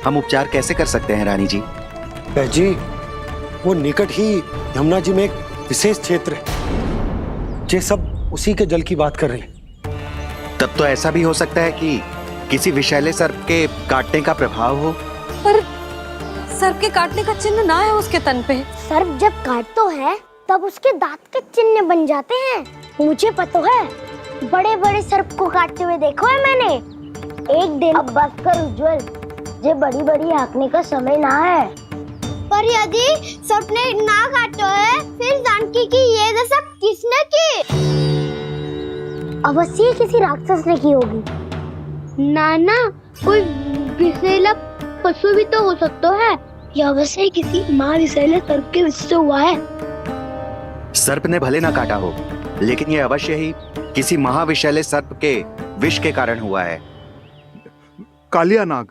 [SPEAKER 10] हम उपचार कैसे कर सकते हैं रानी जी?
[SPEAKER 7] जी, वो निकट ही यमुना जी में एक विशेष क्षेत्र है। ये सब उसी के जल की बात कर रही है।
[SPEAKER 10] तब तो ऐसा भी हो सकता है कि किसी विषैले सर्प के काटने का प्रभाव हो।
[SPEAKER 1] पर सर्प के काटने का चिन्ह ना है उसके तन पे।
[SPEAKER 8] सर्प जब काटता है तब उसके दांत के चिन्ह बन जाते हैं। मुझे पता है, बड़े बड़े सर्प को काटते हुए देखो है मैंने। एक दिन अब बस कर उज्जवल, ये बड़ी बड़ी हाँकने का समय ना है। पर यदि सर्प ने ना काटो है, फिर जानकी की ये दशा किसने की? अवश्य किसी राक्षस ने की होगी। नाना, कोई विषैला पशु भी तो हो सकता है। यह अवश्य किसी माँ विषैले सर्प के विष से हुआ है।
[SPEAKER 10] सर्प ने भले ना काटा हो, लेकिन यह अवश्य ही किसी महाविषैले सर्प के विष के कारण हुआ है।
[SPEAKER 6] कालिया नाग।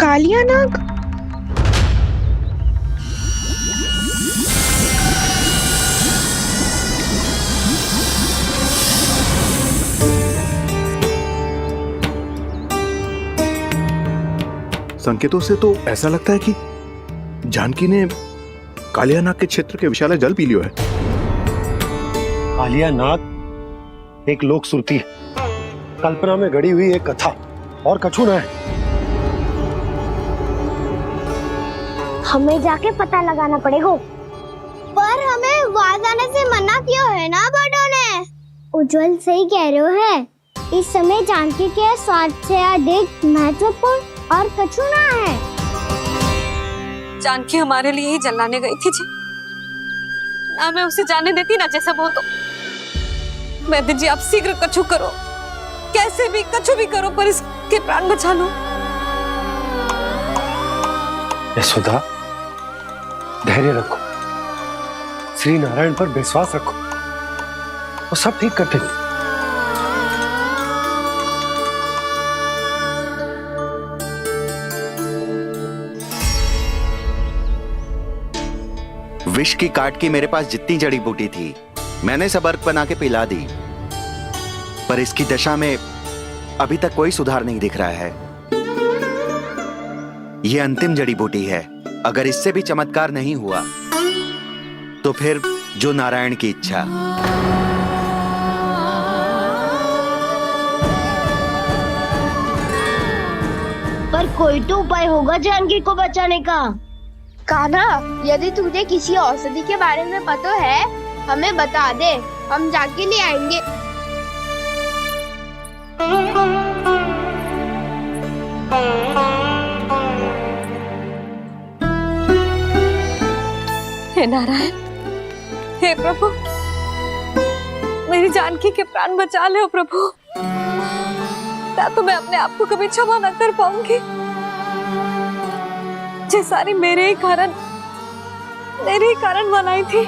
[SPEAKER 3] कालिया नाग?
[SPEAKER 6] संकेतों से तो ऐसा लगता है कि जानकी ने कालिया नाग के क्षेत्र के विशाल जल पी लियो है।
[SPEAKER 7] कालिया नाग एक लोक श्रुति है, कल्पना में गढ़ी हुई एक कथा, और कछु न है।
[SPEAKER 8] हमें जाके पता लगाना पड़ेगा। पर हमें वहां जाने से मना किया है ना बड़ों ने। उज्जवल सही कह रहे हो है। इस समय जानकी के स्वास्थ्य से अधिक महत्वपूर्ण और कछु ना है।
[SPEAKER 1] जानकी हमारे लिए ही जलाने गई थी जी। ना मैं उसे जाने देती ना जैसा वो तो। वैद्य जी, आप शीघ्र कछु करो, कैसे भी कछु भी करो, पर इसके प्राण बचा लो।
[SPEAKER 7] यशोदा, धैर्य रखो, श्री नारायण पर विश्वास रखो, वो सब ठीक कर देंगे।
[SPEAKER 10] विष की काट की मेरे पास जितनी जड़ी बूटी थी, मैंने सब अर्क बना के पिला दी, पर इसकी दशा में अभी तक कोई सुधार नहीं दिख रहा है। यह अंतिम जड़ी बूटी है। अगर इससे भी चमत्कार नहीं हुआ तो फिर जो नारायण की इच्छा।
[SPEAKER 8] पर कोई तो उपाय होगा जानकी को बचाने का।
[SPEAKER 2] कान्हा, यदि तुझे किसी औषधि के बारे में पता है, हमें बता दे, हम जाके ले आएंगे।
[SPEAKER 1] हे नारायण, हे प्रभु, मेरी जानकी के प्राण बचा ले प्रभु। या तो मैं अपने आप को कभी क्षमा न कर पाऊंगी। ये सारी मेरे ही कारण बनाई थी।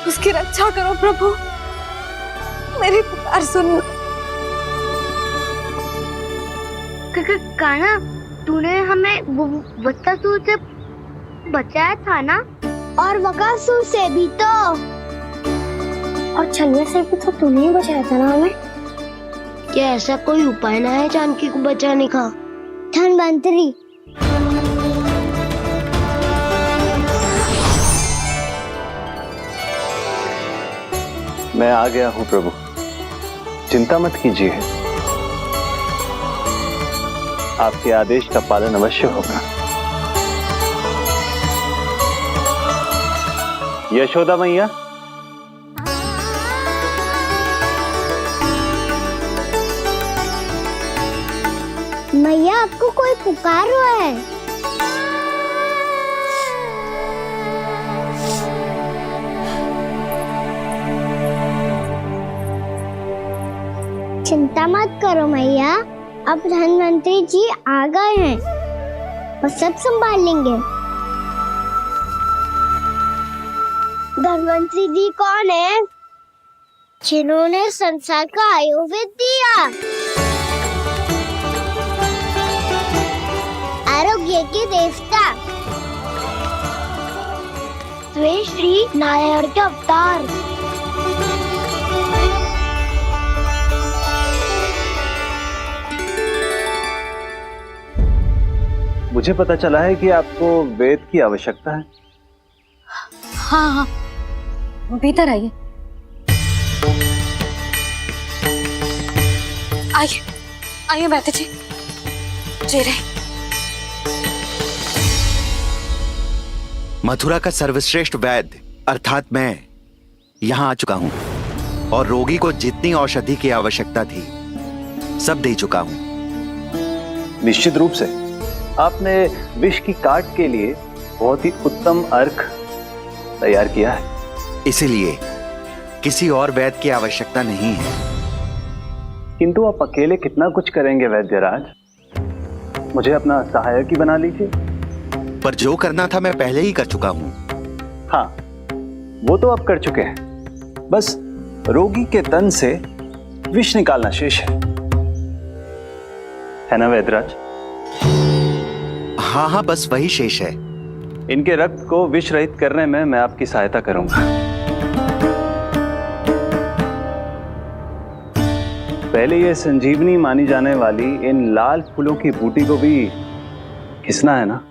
[SPEAKER 1] उसकी रक्षा करो प्रभु, मेरी पुकार सुनो।
[SPEAKER 8] कान्हा, तूने हमें बकासुर से बचाया था ना? और बकासुर से भी तो, और छलवे से भी तो तूने ही बचाया था ना हमें। क्या ऐसा कोई उपाय ना है जानकी को बचाने का? धन्वंतरी,
[SPEAKER 9] मैं आ गया हूं प्रभु, चिंता मत कीजिए, आपके आदेश का पालन अवश्य होगा। यशोदा मैया,
[SPEAKER 8] मैया आपको कोई पुकार रहा है। चिंता मत करो मैया, अब धन्वंतरी जी आ गए हैं और सब संभाल लेंगे। धन्वंतरी जी कौन है? जिन्होंने संसार का आयुर्वेद दिया, आरोग्य के देवता, वे श्री नारायण के अवतार।
[SPEAKER 9] मुझे पता चला है कि आपको वेद की आवश्यकता है।
[SPEAKER 1] हाँ हाँ, भीतर आइए। आइए आइए बैठे जी। जी रहे।
[SPEAKER 10] मथुरा का सर्वश्रेष्ठ वैद्य अर्थात मैं यहाँ आ चुका हूँ और रोगी को जितनी औषधि की आवश्यकता थी सब दे चुका हूँ।
[SPEAKER 9] निश्चित रूप से आपने विष की काट के लिए बहुत ही उत्तम अर्क तैयार किया है।
[SPEAKER 10] इसीलिए किसी और वैद्य की आवश्यकता नहीं है।
[SPEAKER 9] किंतु आप अकेले कितना कुछ करेंगे वैद्यराज? मुझे अपना सहायक ही बना लीजिए।
[SPEAKER 10] पर जो करना था मैं पहले ही कर चुका हूँ।
[SPEAKER 9] हाँ, वो तो आप कर चुके हैं। बस रोगी के तन से विष निकालना शेष है ना वैद्यराज?
[SPEAKER 10] हाँ हाँ, बस वही शेष है।
[SPEAKER 9] इनके रक्त को विष रहित करने में मैं आपकी सहायता करूंगा। पहले ये संजीवनी मानी जाने वाली इन लाल फूलों की बूटी को भी घिसना है ना?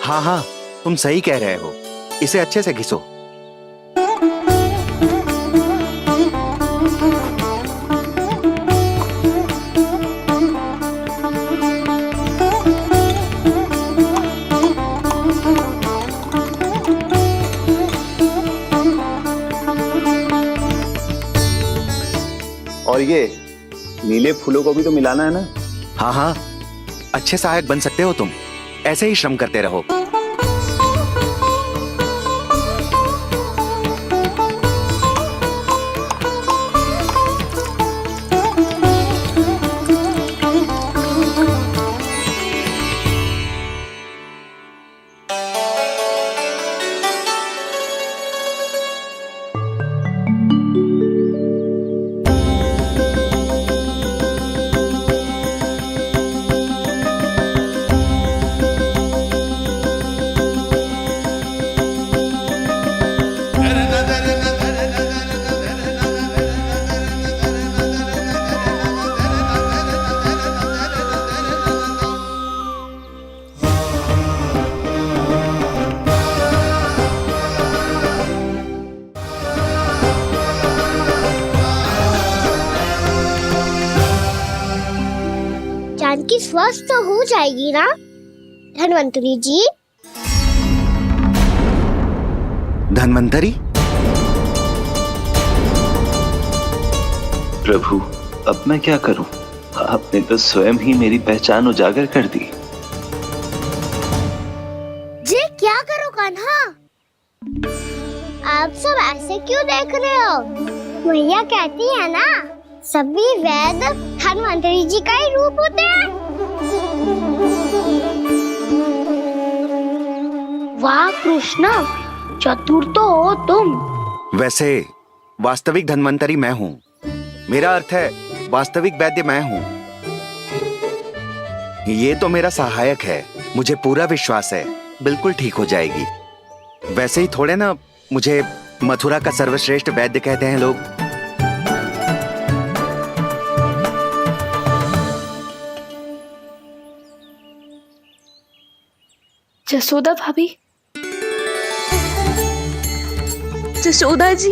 [SPEAKER 10] हाँ हाँ, तुम सही कह रहे हो। इसे अच्छे से घिसो।
[SPEAKER 9] और ये नीले फूलों को भी तो मिलाना है ना?
[SPEAKER 10] हाँ हाँ, अच्छे सहायक बन सकते हो तुम। ऐसे ही श्रम करते रहो।
[SPEAKER 8] जानकी स्वस्थ तो हो जाएगी ना धन्वंतरी जी?
[SPEAKER 10] धन्वंतरी?
[SPEAKER 14] प्रभु, अब मैं क्या करूं? आपने तो स्वयं ही मेरी पहचान उजागर कर दी।
[SPEAKER 8] जी क्या करो कान्हा? आप सब ऐसे क्यों देख रहे हो? भैया कहती है ना, सभी वैद्य धन्वंतरी जी का ही रूप होते हैं। वाह कृष्णा, चतुर तो हो तुम।
[SPEAKER 10] वैसे वास्तविक धन्वंतरी मैं हूँ। मेरा अर्थ है वास्तविक वैद्य मैं हूँ। ये तो मेरा सहायक है। मुझे पूरा विश्वास है बिल्कुल ठीक हो जाएगी। वैसे ही थोड़े ना मुझे मथुरा का सर्वश्रेष्ठ वैद्य कहते हैं लोग।
[SPEAKER 2] जसोदा भाभी, जसोदा जी,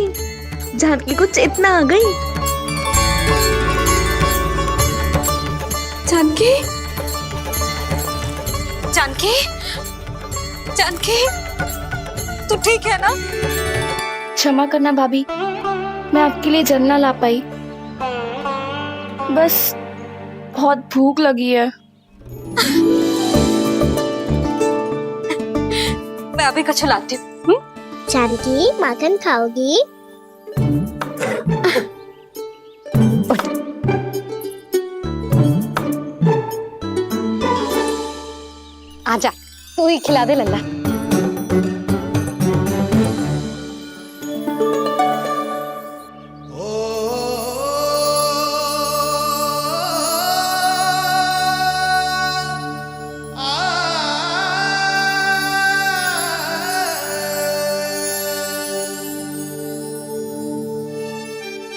[SPEAKER 2] जानकी को चेतना आ गई।
[SPEAKER 1] जानकी, जानकी, जानकी, तू ठीक है ना?
[SPEAKER 2] क्षमा करना भाभी, मैं आपके लिए जल ना ला पाई। बस बहुत भूख लगी है।
[SPEAKER 1] मैं अभी कछु लाती हूँ।
[SPEAKER 8] जानकी माखन खाओगी?
[SPEAKER 1] आजा, तू ही खिला दे लल्ला।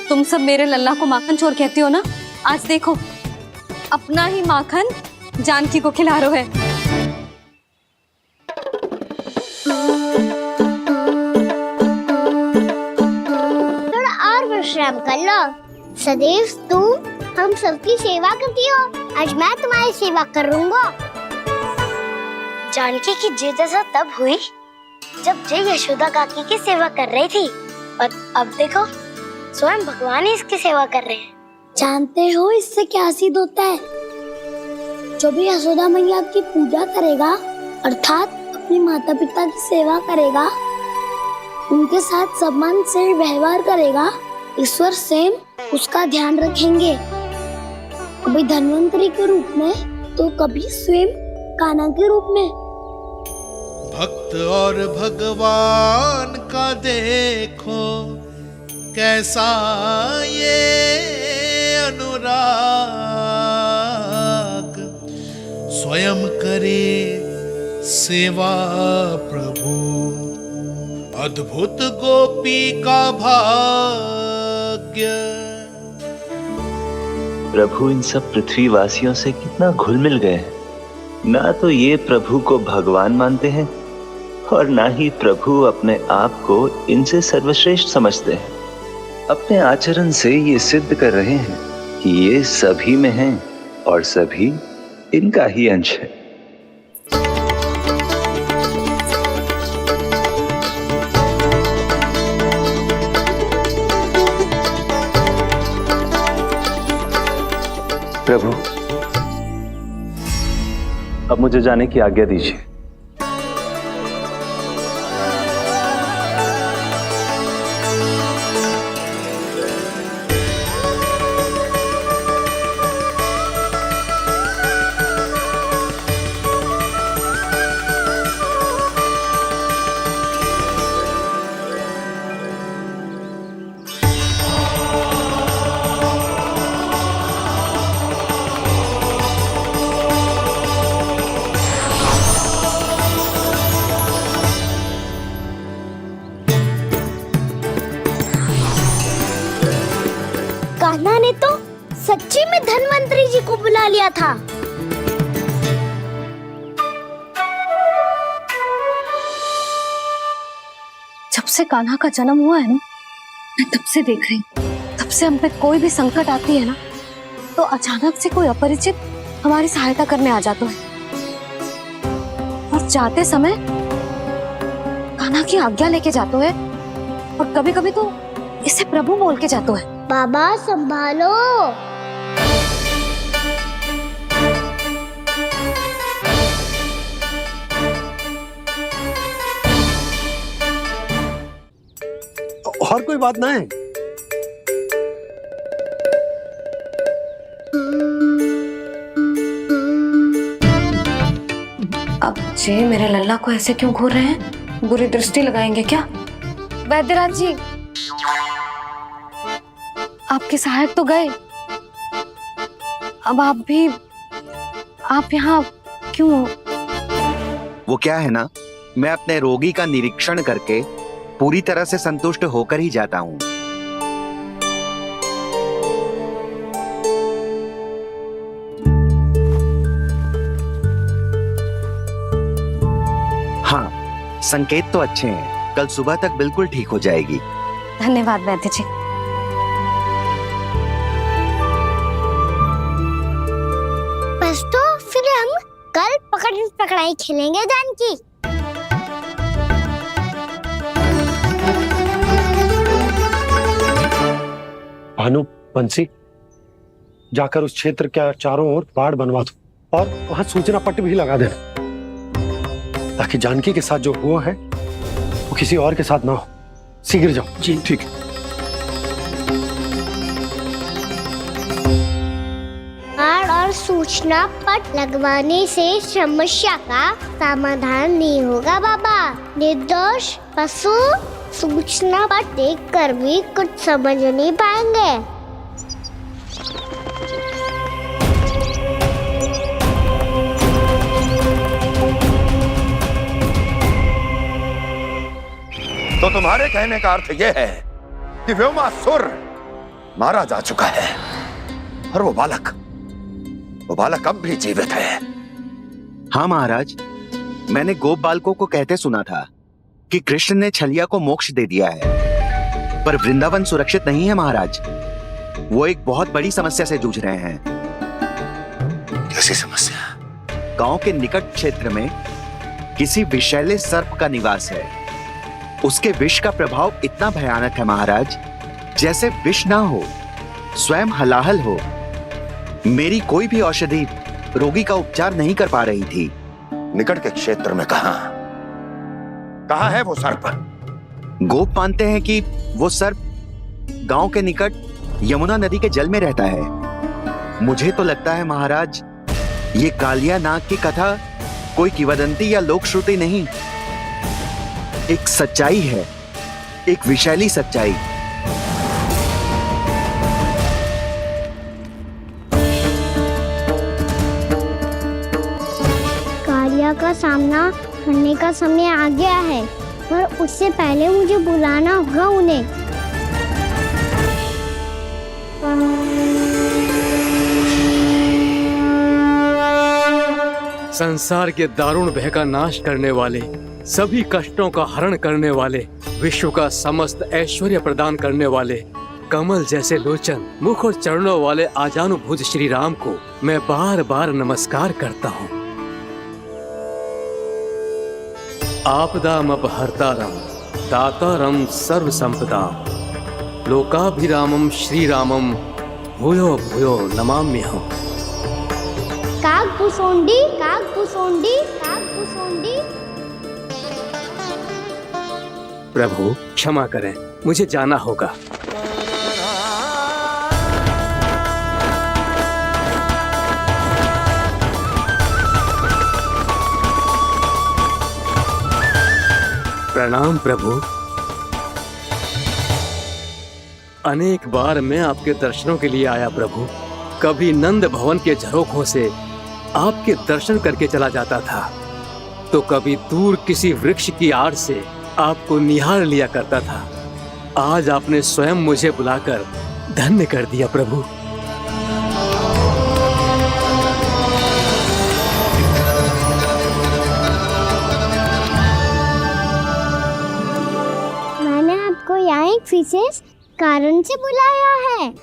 [SPEAKER 1] तुम सब मेरे लल्ला को माखन चोर कहती हो ना, आज देखो अपना ही माखन जानकी को खिला रहे है।
[SPEAKER 8] थोड़ा और विश्राम कर लो। सदैव तुम हम सबकी सेवा करती हो, आज मैं तुम्हारी सेवा करूंगा। जानकी की जिज्ञासा तब हुई जब जय यशोदा काकी की सेवा कर रही थी, और अब देखो स्वयं भगवान ही इसकी सेवा कर रहे हैं। जानते हो इससे क्या सिद्ध होता है? जो भी यशोदा मैया की पूजा करेगा, अर्थात अपने माता पिता की सेवा करेगा, उनके साथ सम्मान से व्यवहार करेगा, ईश्वर स्वयं उसका ध्यान रखेंगे। कभी धन्वंतरी के रूप में तो कभी स्वयं कान्हा के रूप में।
[SPEAKER 15] भक्त और भगवान का देखो कैसा ये अनुराग, स्वयं करे सेवा प्रभु, अद्भुत गोपी का भाग्य।
[SPEAKER 14] प्रभु इन सब पृथ्वीवासियों से कितना घुल मिल गए हैं। ना तो ये प्रभु को भगवान मानते हैं और ना ही प्रभु अपने आप को इनसे सर्वश्रेष्ठ समझते हैं। अपने आचरण से ये सिद्ध कर रहे हैं कि ये सभी में हैं और सभी इनका ही अंश है। प्रभु, अब मुझे जाने की आज्ञा दीजिए।
[SPEAKER 8] कान्हा ने तो सच्ची में धन्वंतरी जी को बुला लिया था।
[SPEAKER 1] जब से कान्हा का जन्म हुआ है ना, मैं तब से देख रही हूँ, तब से हम पे कोई भी संकट आती है ना, तो अचानक से कोई अपरिचित हमारी सहायता करने आ जाता है, और जाते समय कान्हा की आज्ञा लेके जाते है, और कभी कभी तो इसे प्रभु बोल के जाते है।
[SPEAKER 8] बाबा संभालो।
[SPEAKER 16] और कोई बात ना है?
[SPEAKER 1] अब जे मेरे लल्ला को ऐसे क्यों घूर रहे हैं? बुरी दृष्टि लगाएंगे क्या? वैद्यराज जी, आपके सहायक तो गए, अब आप यहाँ क्यों?
[SPEAKER 10] वो क्या है ना, मैं अपने रोगी का निरीक्षण करके पूरी तरह से संतुष्ट होकर ही जाता हूँ। हाँ, संकेत तो अच्छे हैं, कल सुबह तक बिल्कुल ठीक हो जाएगी।
[SPEAKER 1] धन्यवाद वैद्य जी।
[SPEAKER 8] बस तो फिर हम कल पकड़न पकड़ाई खेलेंगे जानकी।
[SPEAKER 16] भानु, बंसी, जाकर उस क्षेत्र के चारों ओर बाढ़ बनवा दो और वहां सूचना पट्ट भी लगा देना, ताकि जानकी के साथ जो हुआ है वो किसी और के साथ ना हो। शीघ्र जाओ।
[SPEAKER 12] जी ठीक है।
[SPEAKER 8] बाढ़ और सूचना पट लगवाने से समस्या का समाधान नहीं होगा बाबा। निर्दोष पशु सूचना पट देखकर भी कुछ समझ नहीं पाएंगे।
[SPEAKER 10] तो तुम्हारे कहने का अर्थ यह है कि व्योमासुर मारा जा चुका है और वो बालक अब भी जीवित है। हाँ महाराज, मैंने गोप बालकों को कहते सुना था कि कृष्ण ने छलिया को मोक्ष दे दिया है, पर वृंदावन सुरक्षित नहीं है महाराज। वो एक बहुत बड़ी समस्या से जूझ रहे हैं। कैसी समस्या? गांव के निकट क्षेत्र में किसी विषैले सर्प का निवास है। उसके विष का प्रभाव इतना भयानक है महाराज, जैसे विष ना हो, स्वयं हलाहल हो। मेरी कोई भी औषधि रोगी का उपचार नहीं कर पा रही थी। निकट के क्षेत्र में कहां है वो सर्प? गोप मानते हैं कि वो सर्प गांव के निकट यमुना नदी के जल में रहता है। मुझे तो लगता है महाराज, ये कालिया नाग की कथा कोई किंवदंती या लोक श्रुति नहीं, एक सच्चाई है, एक विशैली सच्चाई।
[SPEAKER 8] कालिया का सामना करने का समय आ गया है, पर उससे पहले मुझे बुलाना होगा उन्हें।
[SPEAKER 12] संसार के दारुण भय का नाश करने वाले, सभी कष्टों का हरण करने वाले, विश्व का समस्त ऐश्वर्य प्रदान करने वाले, कमल जैसे लोचन, मुख और चरणों वाले आजानुभुज श्री राम को मैं बार बार नमस्कार करता हूँ। आपदामपहर्तारं दातारं सर्व संपदा लोकाभिरामं श्री रामं भूयो भूयो नमाम्यहम्।
[SPEAKER 8] कागभूसोंडी कागभूसोंडी कागभूसोंडी।
[SPEAKER 12] प्रभु क्षमा करें, मुझे जाना होगा। प्रणाम प्रभु। अनेक बार मैं आपके दर्शनों के लिए आया प्रभु। कभी नंद भवन के झरोखों से आपके दर्शन करके चला जाता था, तो कभी दूर किसी वृक्ष की आड़ से आपको निहार लिया करता था। आज आपने स्वयं मुझे बुलाकर धन्य कर दिया प्रभु।
[SPEAKER 8] मैंने आपको यहाँ एक विशेष कारण से बुलाया है।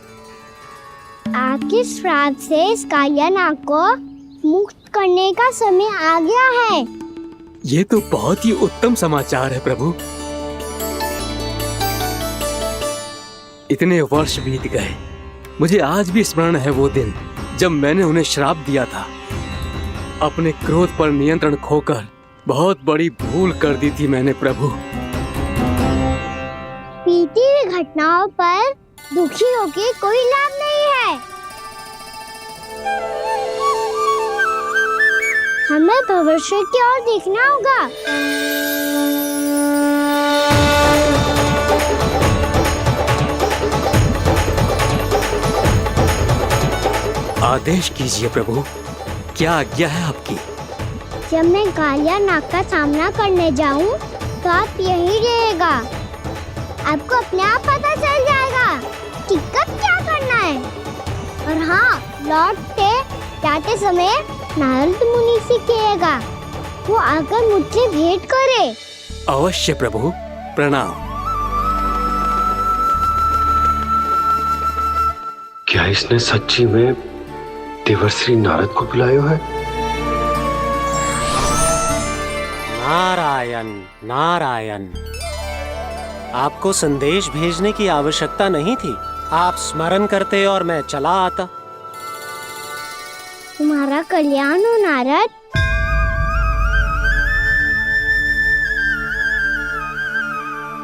[SPEAKER 8] आपके श्राप से इस कालिया नाग को मुक्त करने का समय आ गया है।
[SPEAKER 12] ये तो बहुत ही उत्तम समाचार है प्रभु। इतने वर्ष बीत गए, मुझे आज भी स्मरण है वो दिन जब मैंने उन्हें श्राप दिया था। अपने क्रोध पर नियंत्रण खोकर बहुत बड़ी भूल कर दी थी मैंने प्रभु।
[SPEAKER 8] बीती हुई घटनाओं पर दुखी होके कोई लाभ नहीं है। हमें भविष्य की ओर देखना होगा।
[SPEAKER 12] आदेश कीजिए प्रभु, क्या आज्ञा है आपकी?
[SPEAKER 8] जब मैं कालिया नाग का सामना करने जाऊं, तो आप यही रहेगा। आपको अपने आप पता चल जाएगा कि कब क्या करना है। और हाँ, लौटते जाते समय नारद मुनि से कहेगा, वो आकर मुझसे भेंट करे।
[SPEAKER 12] अवश्य प्रभु, प्रणाम।
[SPEAKER 16] क्या इसने सच्ची में देवर्षि नारद को बुलाया है?
[SPEAKER 7] नारायण नारायण। आपको संदेश भेजने की आवश्यकता नहीं थी। आप स्मरण करते और मैं चला आता।
[SPEAKER 8] तुम्हारा कल्याण हो नारद।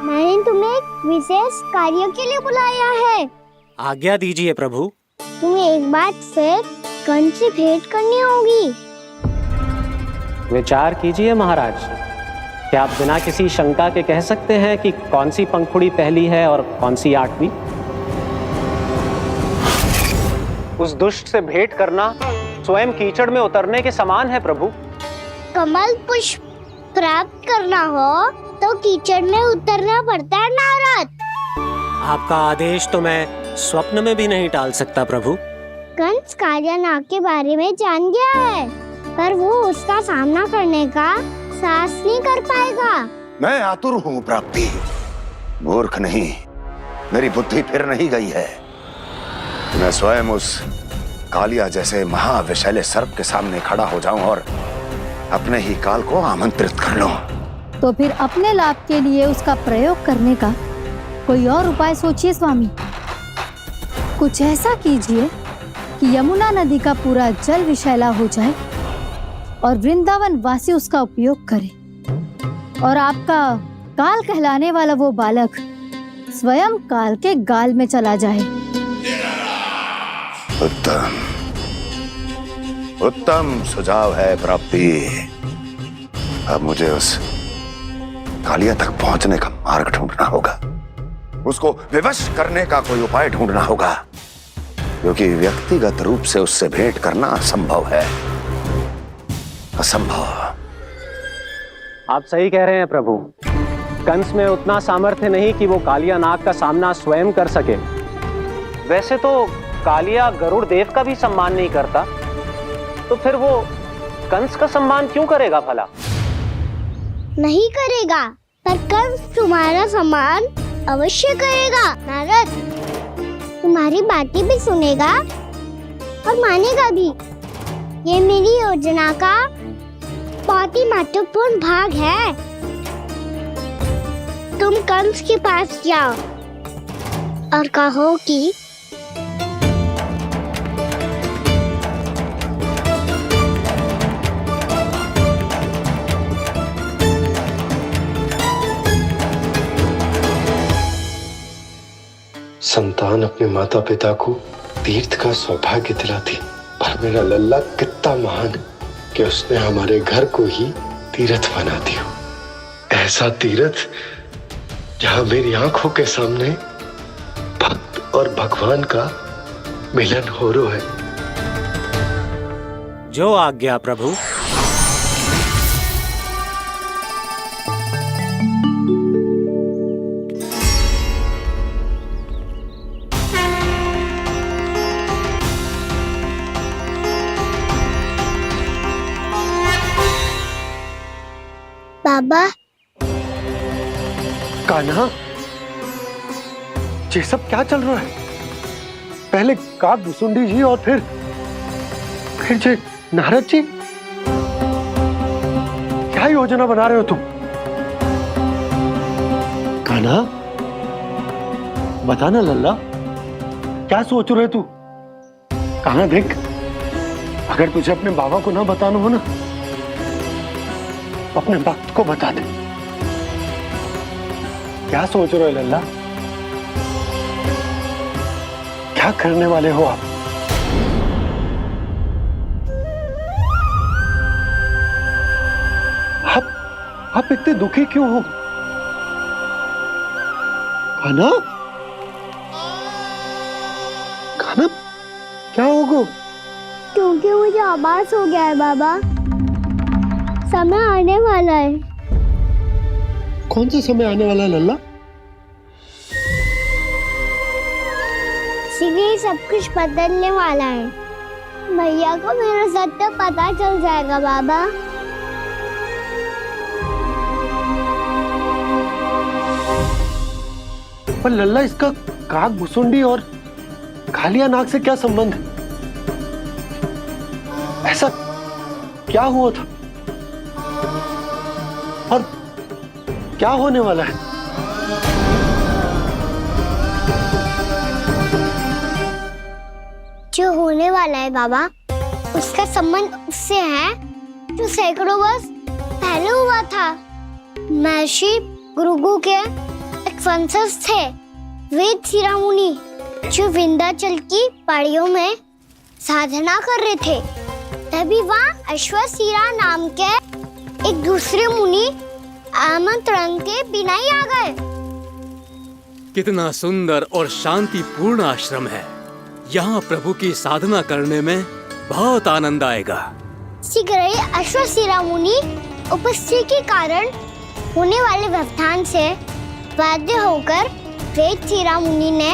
[SPEAKER 8] मैंने तुम्हें एक विशेष कार्य के लिए बुलाया है।
[SPEAKER 7] आज्ञा दीजिए प्रभु।
[SPEAKER 8] तुम्हें एक बात फिर कंस से भेंट करनी होगी।
[SPEAKER 7] विचार कीजिए महाराज, क्या आप बिना किसी शंका के कह सकते हैं कि कौन सी पंखुड़ी पहली है और कौन सी 8वीं? उस दुष्ट से भेंट करना स्वयं कीचड़ में उतरने के समान है प्रभु।
[SPEAKER 8] कमल पुष्प प्राप्त करना हो तो कीचड़ में उतरना पड़ता है नारद।
[SPEAKER 7] आपका आदेश तो मैं स्वप्न में भी नहीं टाल सकता प्रभु।
[SPEAKER 8] कंस कालियानाग के बारे में जान गया है, पर वो उसका सामना करने का साहस नहीं कर पाएगा।
[SPEAKER 10] मैं आतुर हूँ प्राप्ति, मूर्ख नहीं। मेरी बुद्धि फिर नहीं गई है। मैं स्वयं उस कालिया जैसे महाविषैले सर्प के सामने खड़ा हो जाऊं और अपने ही काल को आमंत्रित कर लूं।
[SPEAKER 2] तो फिर अपने लाभ के लिए उसका प्रयोग करने का कोई और उपाय सोचिए स्वामी। कुछ ऐसा कीजिए कि यमुना नदी का पूरा जल विषैला हो जाए और वृंदावन वासी उसका उपयोग करे और आपका काल कहलाने वाला वो बालक स्वयं काल के गाल में चला जाए।
[SPEAKER 10] उत्तम उत्तम सुझाव है प्राप्ति। अब मुझे उस कालिया तक पहुंचने का मार्ग ढूंढना होगा, उसको विवश करने का कोई उपाय ढूंढना होगा, क्योंकि व्यक्तिगत रूप से उससे भेंट करना असंभव है। असंभव।
[SPEAKER 7] आप सही कह रहे हैं प्रभु। कंस में उतना सामर्थ्य नहीं कि वो कालिया नाग का सामना स्वयं कर सके। वैसे तो कालिया गरुड़ देव का भी सम्मान नहीं करता, तो फिर वो कंस का सम्मान क्यों करेगा भला?
[SPEAKER 8] नहीं करेगा, पर कंस तुम्हारा सम्मान अवश्य करेगा नारद। तुम्हारी बातें भी सुनेगा और मानेगा भी। ये मेरी योजना का बहुत ही महत्वपूर्ण भाग है। तुम कंस के पास जाओ और कहो कि
[SPEAKER 16] संतान अपने माता पिता को तीर्थ का सौभाग्य दिलाती, और मेरा लल्ला कितना महान कि उसने हमारे घर को ही तीर्थ बना दिया। ऐसा तीर्थ जहां मेरी आंखों के सामने भक्त और भगवान का मिलन हो रहा है।
[SPEAKER 7] जो आज्ञा प्रभु।
[SPEAKER 8] बाबा,
[SPEAKER 16] कान्हा, ये सब क्या चल रहा है? पहले काग भुसुंडी जी और फिर जे नारद जी। क्या योजना बना रहे हो तुम? कान्हा, बताना लल्ला, क्या सोच रहे तू? कान्हा देख, अगर तुझे अपने बाबा को ना बताना हो ना, अपने भक्त को बता दे। क्या सोच रहे हो लल्ला? क्या करने वाले हो आप? आप इतने दुखी क्यों हो? कान्हा, कान्हा, क्या होगा?
[SPEAKER 8] क्योंकि मुझे आभास हो गया है बाबा, समय आने वाला है।
[SPEAKER 16] कौन सा समय आने वाला है लल्ला?
[SPEAKER 8] शीघ्र सब कुछ बदलने वाला है। भैया को मेरा सत्य पता चल जाएगा बाबा।
[SPEAKER 16] पर लल्ला, इसका काग भुसुंडी और कालिया नाग से क्या संबंध है? ऐसा क्या हुआ था और क्या होने वाला है?
[SPEAKER 8] जो होने वाला है बाबा, उसका संबंध उससे है जो सैकड़ों वर्ष पहले हुआ था। महर्षि भृगु के एक वंशज थे वेद शिरोमणि, जो विंध्याचल की पहाड़ियों में साधना कर रहे थे, तभी वहाँ अश्वसीरा नाम के एक दूसरे मुनि आमंत्रण के बिना ही आ गए।
[SPEAKER 12] कितना सुंदर और शांतिपूर्ण आश्रम है। यहाँ प्रभु की साधना करने में बहुत आनंद आएगा।
[SPEAKER 8] शीघ्र ही अश्वसीरा मुनि उपस्थिति के कारण होने वाले व्यवधान से बाध्य होकर वेदसीरा मुनि ने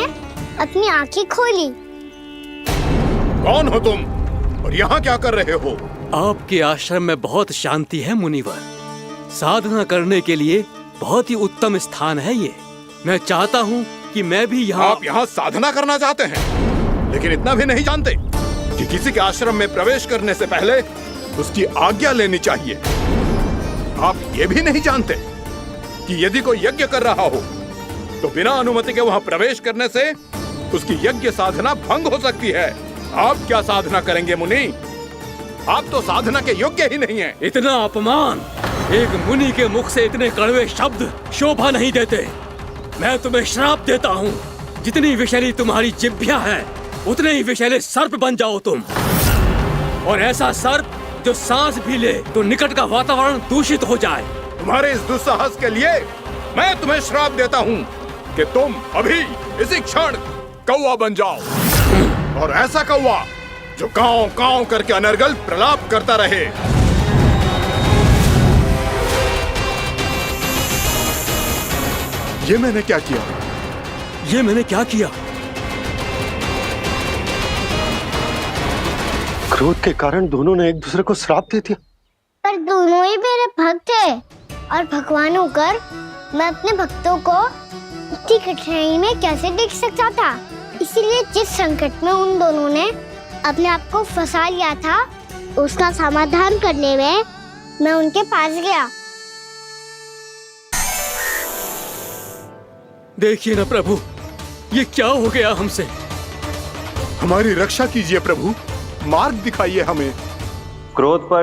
[SPEAKER 8] अपनी आंखें खोली।
[SPEAKER 6] कौन हो तुम और यहाँ क्या कर रहे हो?
[SPEAKER 12] आपके आश्रम में बहुत शांति है मुनिवर। साधना करने के लिए बहुत ही उत्तम स्थान है ये। मैं चाहता हूँ कि मैं भी यहाँ।
[SPEAKER 6] आप यहाँ साधना करना चाहते हैं, लेकिन इतना भी नहीं जानते कि किसी के आश्रम में प्रवेश करने से पहले उसकी आज्ञा लेनी चाहिए। आप ये भी नहीं जानते कि यदि कोई यज्ञ कर रहा हो तो बिना अनुमति के वहाँ प्रवेश करने से उसकी यज्ञ साधना भंग हो सकती है। आप क्या साधना करेंगे मुनि? आप तो साधना के योग्य ही नहीं हैं।
[SPEAKER 12] इतना अपमान! एक मुनि के मुख से इतने कड़वे शब्द शोभा नहीं देते। मैं तुम्हें श्राप देता हूँ, जितनी विषैली तुम्हारी जिह्वा है उतने ही विषैले सर्प बन जाओ तुम। और ऐसा सर्प जो सांस भी ले तो निकट का वातावरण दूषित हो जाए।
[SPEAKER 6] तुम्हारे इस दुस्साहस के लिए मैं तुम्हें श्राप देता हूँ कि तुम अभी इसी क्षण कौवा बन जाओ, और ऐसा कौवा जो कांव कांव करके अनर्गल प्रलाप करता रहे। ये मैंने क्या किया?
[SPEAKER 12] ये मैंने क्या किया?
[SPEAKER 16] क्रोध के कारण दोनों ने एक दूसरे को श्राप दे दिया।
[SPEAKER 8] पर दोनों ही मेरे भक्त थे, और भगवान होकर मैं अपने भक्तों को इतनी कठिनाई में कैसे देख सकता था। इसीलिए जिस संकट में उन दोनों ने अपने आप को फंसा लिया था, उसका समाधान करने में मैं उनके पास गया।
[SPEAKER 12] देखिए ना प्रभु, ये क्या हो गया हमसे?
[SPEAKER 6] हमारी रक्षा कीजिए प्रभु, मार्ग दिखाइए हमें।
[SPEAKER 14] क्रोध पर